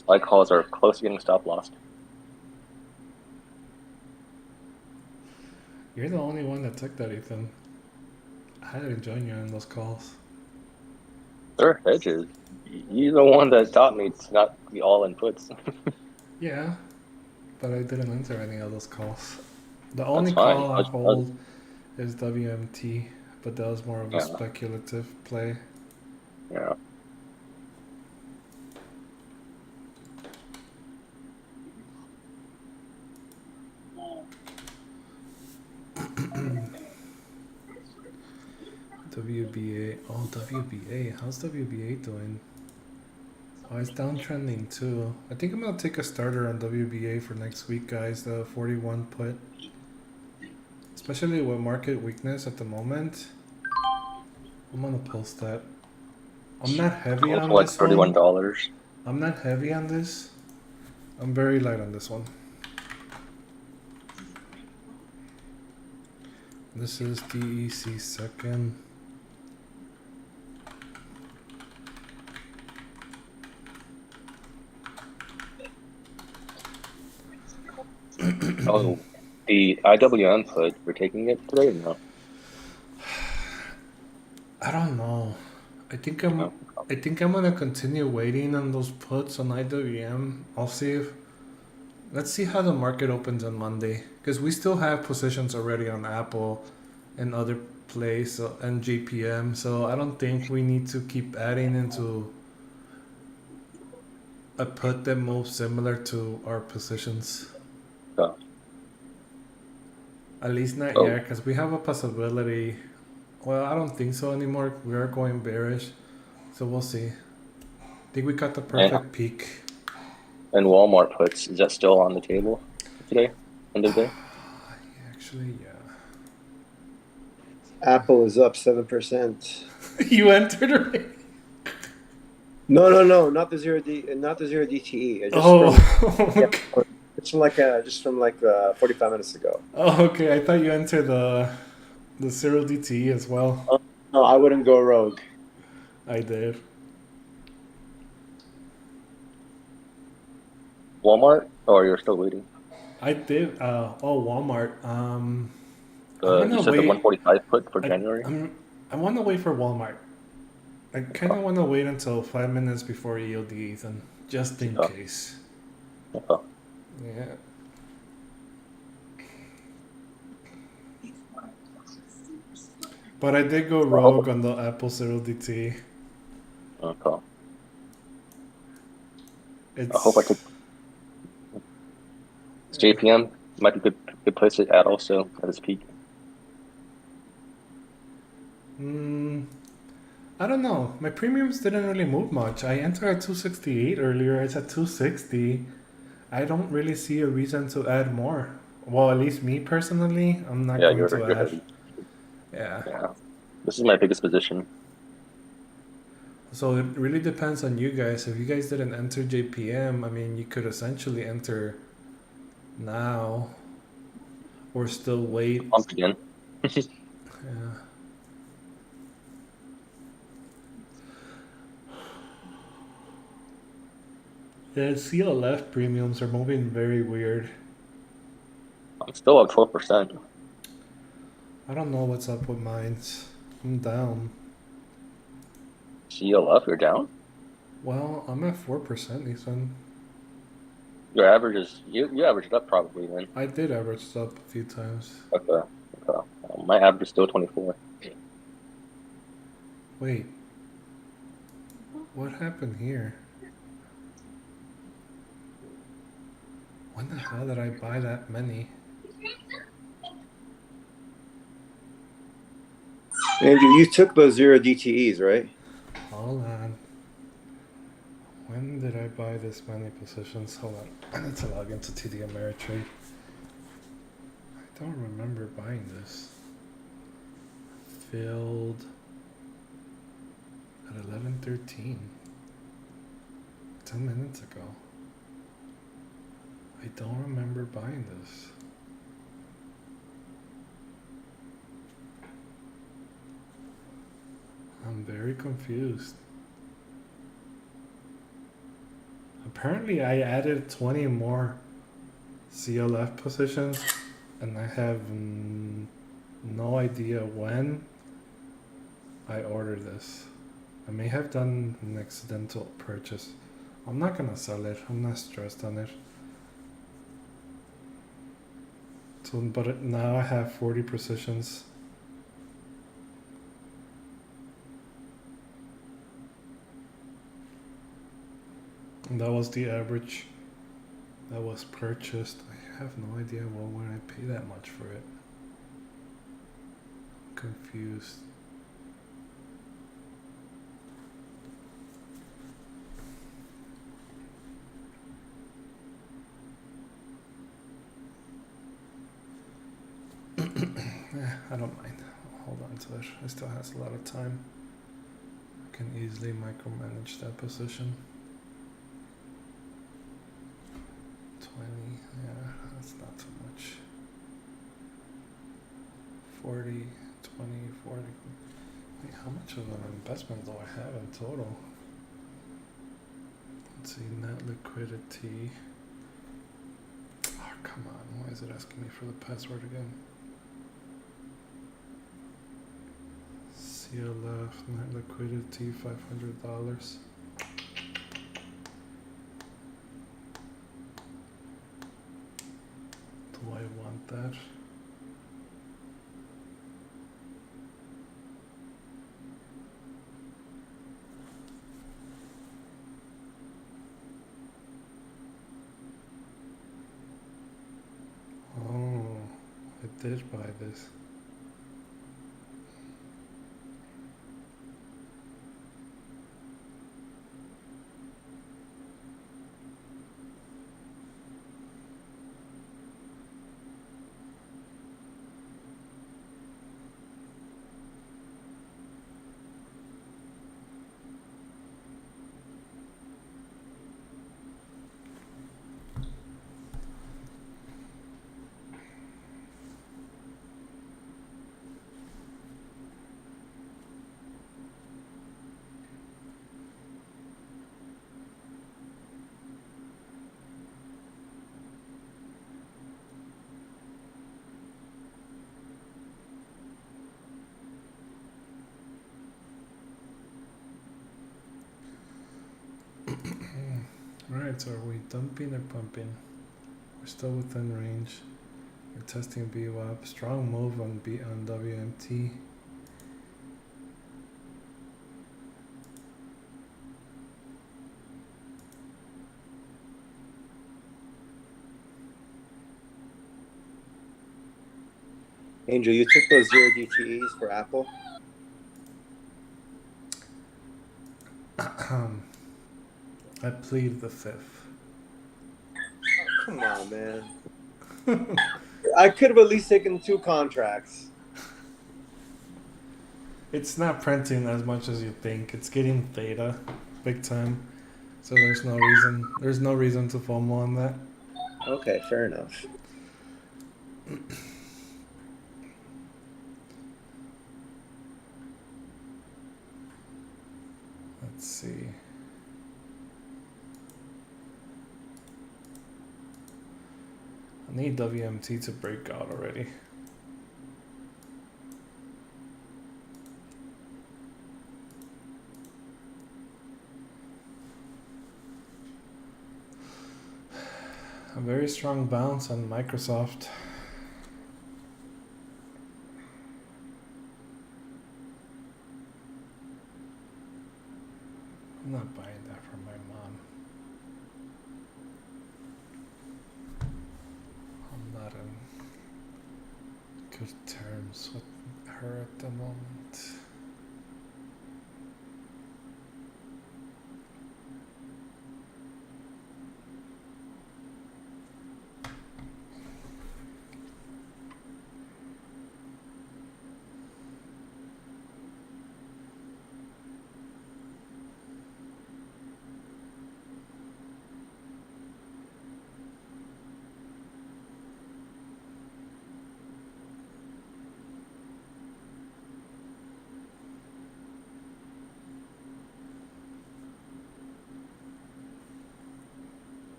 SPY calls are close to getting stop lost. You're the only one that took that, Ethan. I didn't join you in those calls. They're hedges. You're the one that taught me to not be all in puts. Yeah, but I didn't enter any of those calls. The only fine. call I That's- hold is WMT, but that was more of a Yeah. speculative play. Yeah. WBA. Oh, WBA. How's WBA doing? Oh, it's downtrending too. I think I'm gonna take a starter on WBA for next week, guys. The 41 put. Especially with market weakness at the moment. I'm gonna post that. I'm not heavy Close on to like this one. $31. I'm not heavy on this. I'm very light on this one. This is DEC second. Oh, the IWM put, we're taking it today or no? I don't know. I think I'm gonna continue waiting on those puts on IWM. I'll see if let's see how the market opens on Monday, because we still have positions already on Apple and other plays and JPM. So I don't think we need to keep adding into a put that moves similar to our positions. Oh. At least not Oh. yet, because we have a possibility. Well, I don't think so anymore. We are going bearish, so we'll see. I think we got the perfect peak. And Walmart puts, is that still on the table today? End of day? Actually, yeah. Apple is up 7%. You entered already? No, not the zero DTE. Just Oh, from, okay. just from 45 minutes ago. Oh, okay. I thought you entered the Cyril DTE as well. No, I wouldn't go rogue. I did. Walmart? Or you're still waiting? I did. Walmart. I'm You gonna said the wait. 145 put for January? I want to wait for Walmart. I kind of want to wait until 5 minutes before EOD, Ethan, just in Oh. case. Okay. Yeah. But I did go rogue on the Apple Cyril DT. Okay. It's, I hope I could. JPM might be a good place to add also at its peak. I don't know. My premiums didn't really move much. I entered at 268 earlier. It's at 260. I don't really see a reason to add more Well, at least me personally, I'm not Yeah, going to you're add. heavy. Yeah. Yeah, this is my biggest position. So it really depends on you guys. If you guys didn't enter JPM, I mean, you could essentially enter now or still wait. Pump again. Yeah. Yeah, CLF premiums are moving very weird. I'm still up 12%. I don't know what's up with mine. I'm down. CLF, you're down. Well, I'm at 4%, Ethan. Your average is you averaged up probably then. I did average up a few times. Okay. My average is still 24. Wait. What happened here? When the hell did I buy that many? Andrew, you took those 0 DTEs, right? Hold on. When did I buy this many positions? Hold on. I need to log into TD Ameritrade. I don't remember buying this. Filled at 11:13. 10 minutes ago. I don't remember buying this. I'm very confused. Apparently I added 20 more CLF positions and I have no idea when I ordered this. I may have done an accidental purchase. I'm not gonna sell it. I'm not stressed on it. So, but now I have 40 positions. And that was the average that was purchased. I have no idea when I pay that much for it. I'm confused. I don't mind. I'll hold on to it. It still has a lot of time. I can easily micromanage that position. 20, yeah, that's not too much. 40, 20, 40. Wait, how much of an investment do I have in total? Let's see, net liquidity. Oh, come on. Why is it asking me for the password again? CLF, net liquidity, $500. Do I want that? Oh, I did buy this. Alright, so are we dumping or pumping? We're still within range. We're testing VWAP. Strong move on WMT. Angel, you took those 0 DTEs for Apple? I plead the fifth. Come on, man. I could have at least taken 2 contracts. It's not printing as much as you think. It's getting theta, big time. So there's no reason. There's no reason to FOMO on that. Okay, fair enough. Let's see. I need WMT to break out already. A very strong bounce on Microsoft. I'm not buying that from my mom. I'm not in good terms with her at the moment.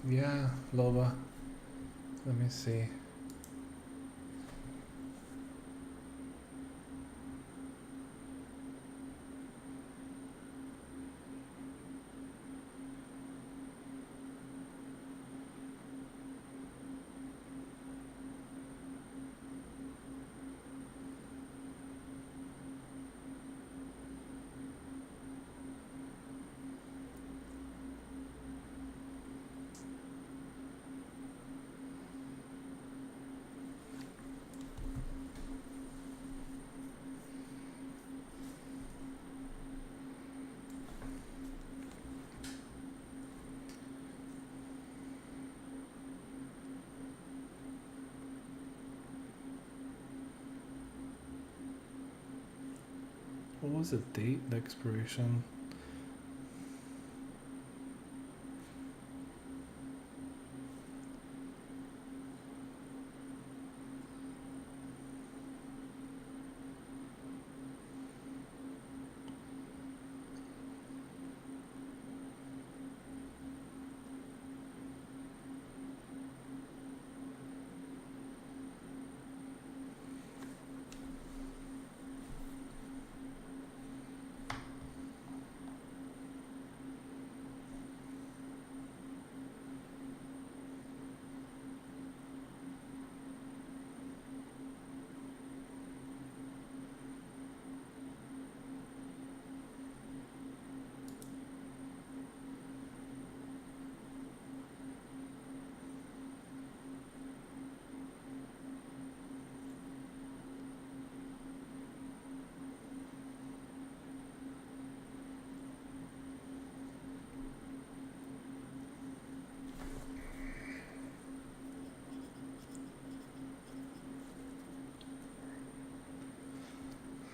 Yeah, Loba. Let me see. What was the date, the expiration?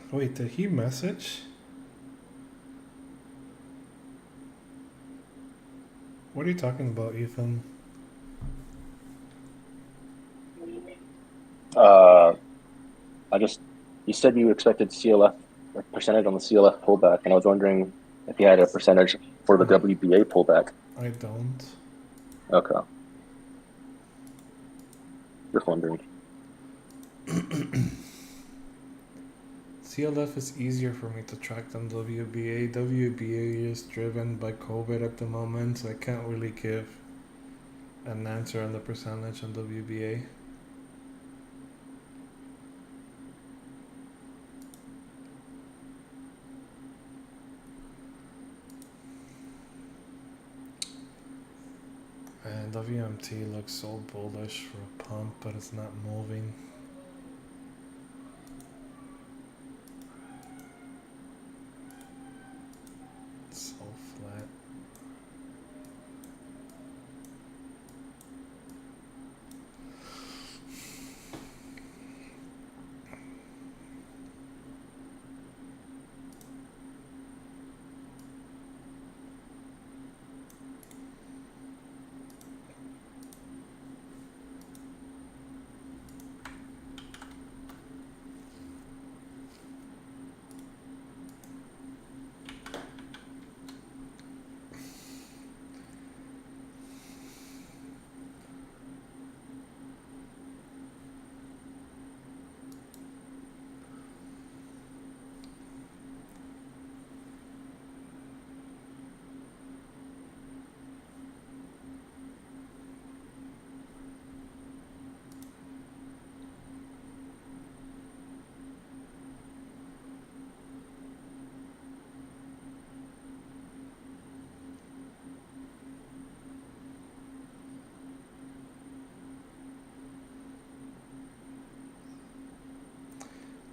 Wait, did he message? What are you talking about, Ethan? You said you expected CLF a percentage on the CLF pullback, and I was wondering if you had a percentage for the WBA pullback. I don't. Okay. Just wondering. CLF is easier for me to track than WBA. WBA is driven by COVID at the moment, so I can't really give an answer on the percentage on WBA. Man, WMT looks so bullish for a pump, but it's not moving. It's so flat.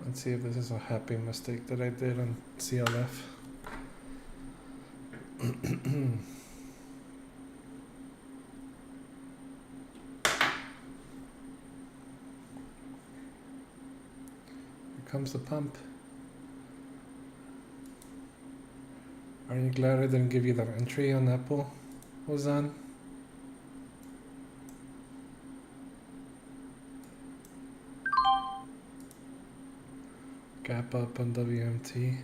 Let's see if this is a happy mistake that I did on CLF. Here comes the pump. Are you glad I didn't give you that entry on Apple, Ozan? Gap up on WMT.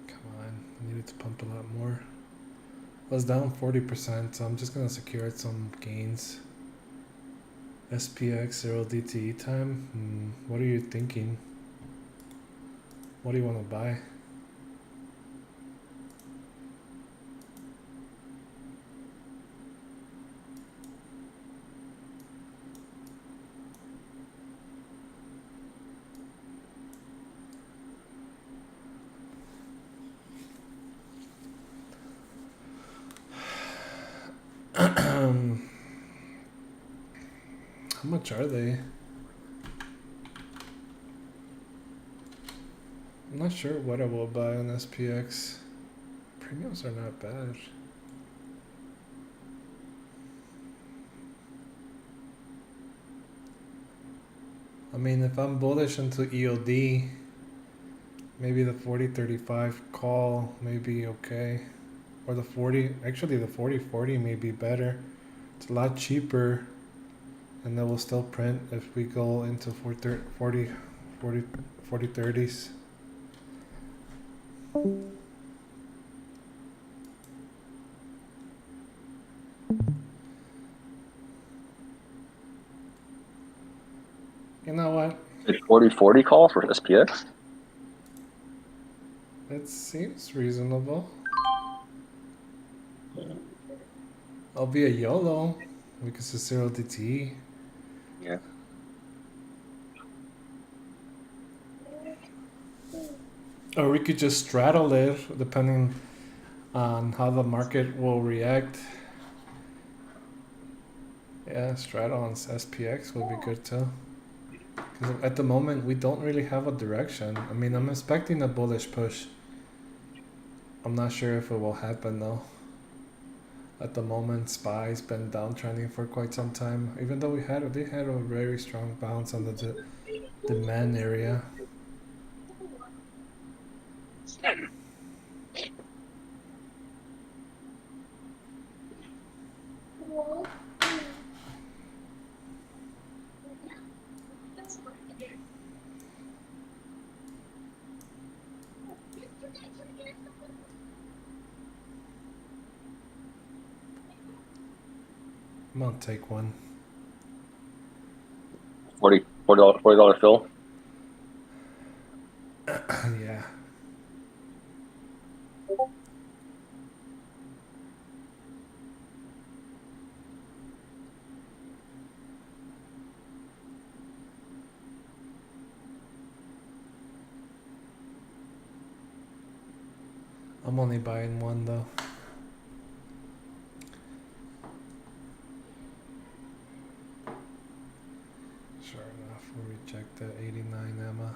Come on, I needed to pump a lot more. I was down 40%, so I'm just gonna secure some gains. SPX 0 DTE time. What are you thinking? What do you want to buy? How much are they? I'm not sure what I will buy on SPX. Premiums are not bad. I mean, if I'm bullish into EOD, maybe the 40-35 call may be okay. Or the 40, actually the 40-40 may be better. It's a lot cheaper. And then we'll still print if we go into 40-30s. You know what? 40-40 call for SPX? It seems reasonable. I'll be a YOLO because it's 0 DTE. Yeah. Or we could just straddle it depending on how the market will react. Yeah, straddle on SPX would be good too. Because at the moment we don't really have a direction. I mean, I'm expecting a bullish push. I'm not sure if it will happen though. At the moment, SPY's been downtrending for quite some time. Even though they had a very strong bounce on the demand area. I'm gonna take one. $40 fill. Yeah. I'm only buying one though. $89, Emma.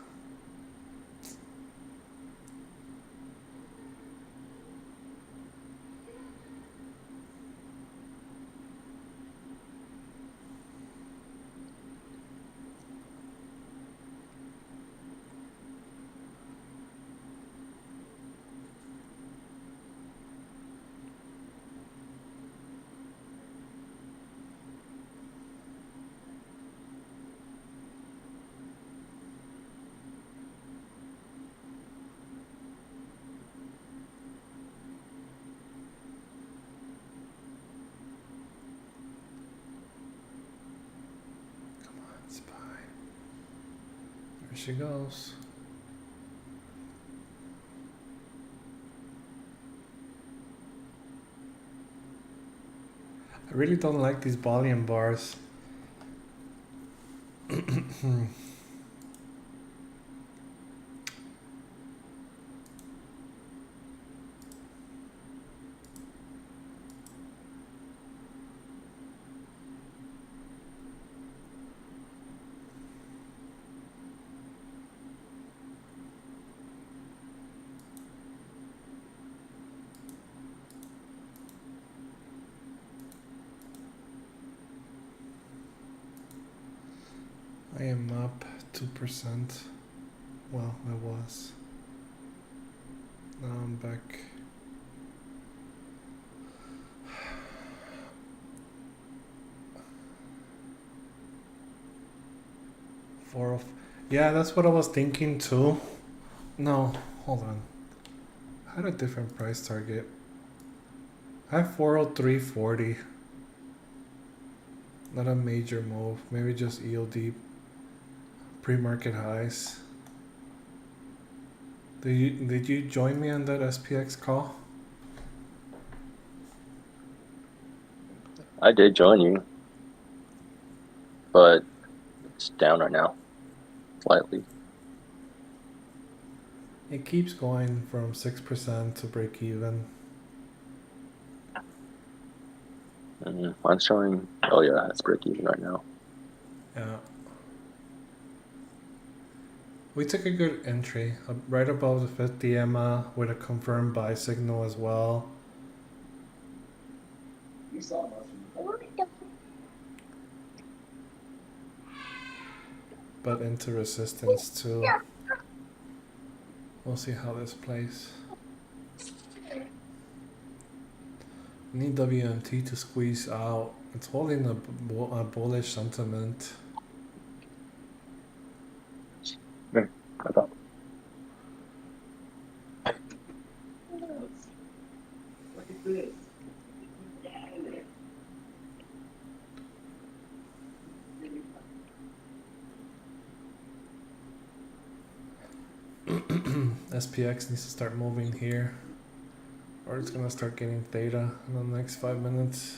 Come on, spy. There she goes. I really don't like these volume bars. I am up 2%. Well, I was. Now I'm back. Yeah, that's what I was thinking too. No, hold on. I had a different price target. I have 403.40. Not a major move. Maybe just ELD pre-market highs. Did you join me on that SPX call? I did join you, but it's down right now, slightly. It keeps going from 6% to break even. Mine's showing. Oh yeah, it's break even right now. Yeah. We took a good entry, right above the 50 EMA with a confirmed buy signal as well. But into resistance too. We'll see how this plays. Need WMT to squeeze out. It's holding a bullish sentiment. I thought. SPX needs to start moving here, or it's gonna start getting theta in the next 5 minutes.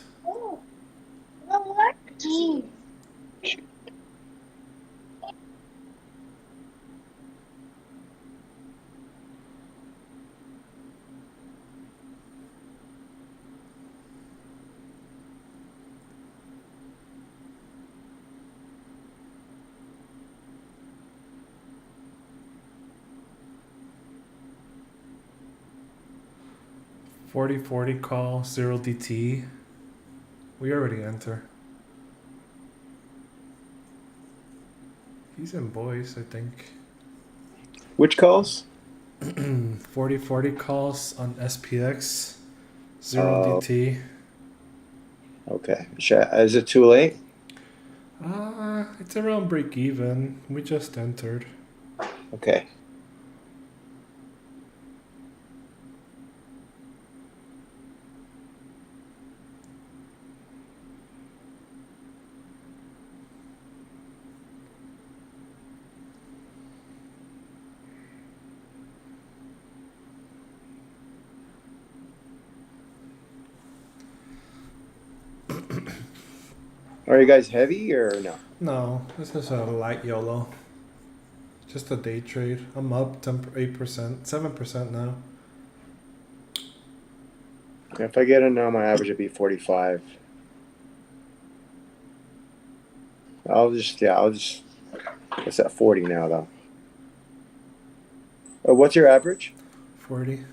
$40.40 call, 0 DT. We already enter. He's in boys, I think. Which calls? 40-40 calls on SPX, 0 DT. Okay. Is it too late? It's around break even. We just entered. Okay. Are you guys heavy or no? No, this is a light YOLO. Just a day trade. I'm up 8%, 7% now. If I get it now, my average would be 45. I'll just It's at 40 now, though. What's your average? 40.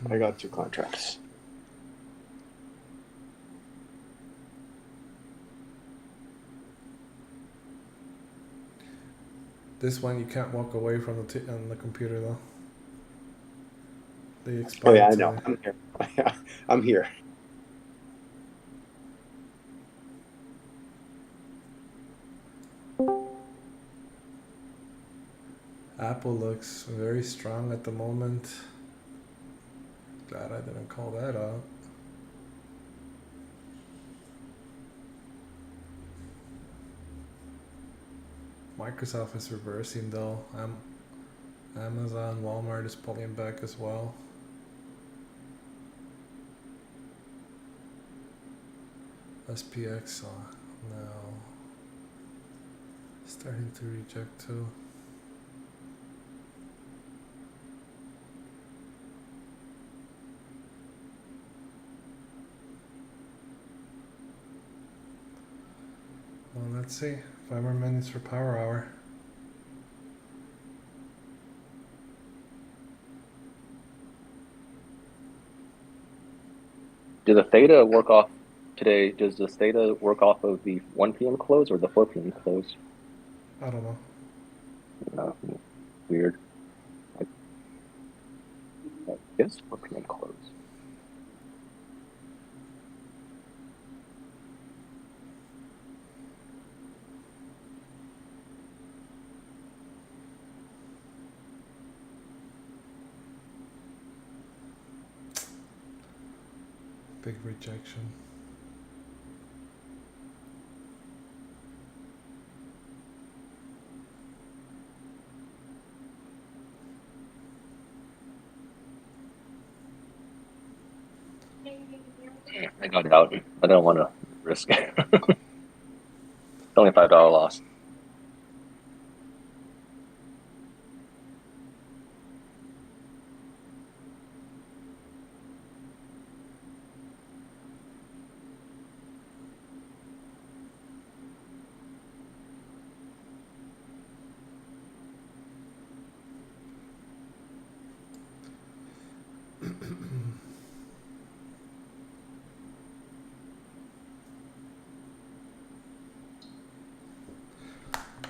I got 2 contracts. This one you can't walk away from on the computer though. They Oh explain yeah, I to know. me. I'm here. I'm here. Apple looks very strong at the moment. Glad I didn't call that out. Microsoft is reversing though. Amazon, Walmart is pulling back as well. SPX now starting to reject too. Well, let's see. 5 more minutes for power hour. Did the theta work off today? Does the theta work off of the 1 p.m. close or the 4 p.m. close? I don't know. No, weird. I guess 4 p.m. close. Big rejection. I got out. I don't want to risk it. It's only $5 loss.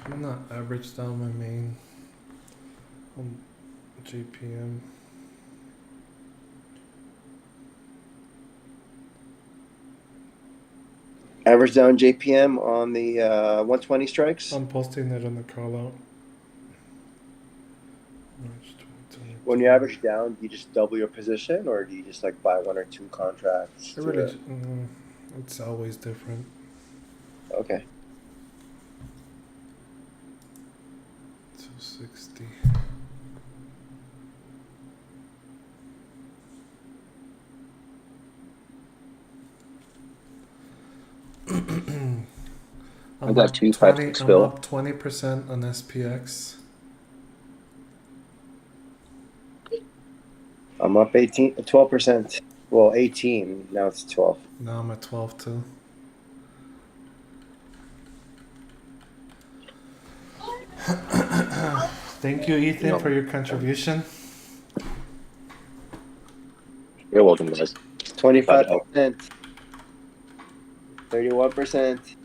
I'm gonna average down my main on JPM. Average down JPM on the 120 strikes. I'm posting it on the call out. March 2022. When you average down, do you just double your position, or do you just like buy 1 or 2 contracts? It really, it's always different. Okay. 260. I got 2 5-6 I'm fill. up 20% on SPX. I'm up 12%. Well, 18. Now it's 12. Now I'm at 12 too. Thank you, Ethan, for your contribution. You're welcome, guys. 25%. 31%.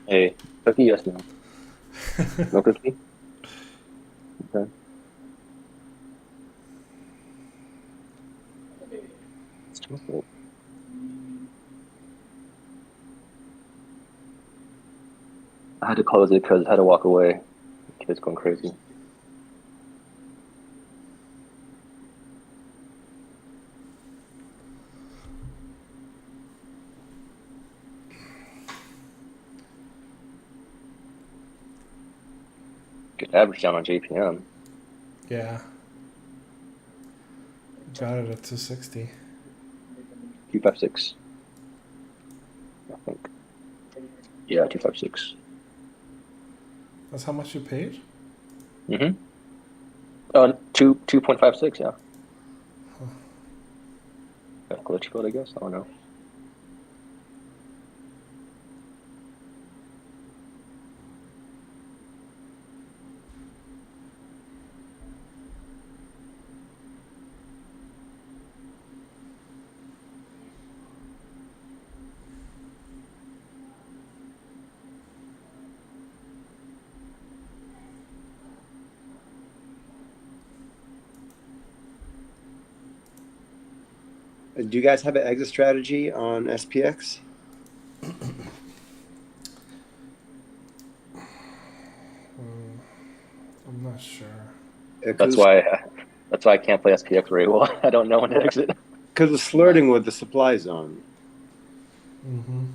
Hey, cookie, yes, no. No cookie? Okay. It's chocolate. I had to close it because I had to walk away. The kid's going crazy. Good average down on JPM. Yeah. Got it at 260. 256. I think. Yeah, 256. That's how much you paid? Mm-hmm. 2.56. Yeah. Got glitch code, I guess. I don't know. Do you guys have an exit strategy on SPX? I'm not sure. That's why I can't play SPX very well. I don't know when to exit. Because it's flirting with the supply zone. Mm-hmm.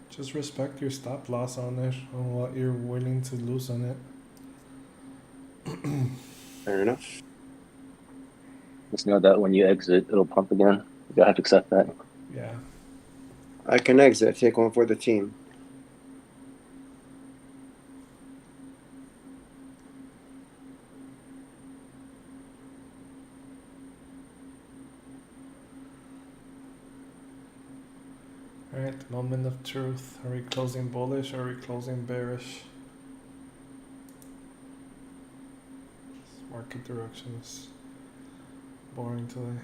Just respect your stop loss on it, on what you're willing to lose on it. Fair enough. Just know that when you exit, it'll pump again. You have to accept that. Yeah. I can exit. Take one for the team. Alright, moment of truth. Are we closing bullish or are we closing bearish? This market direction is boring today.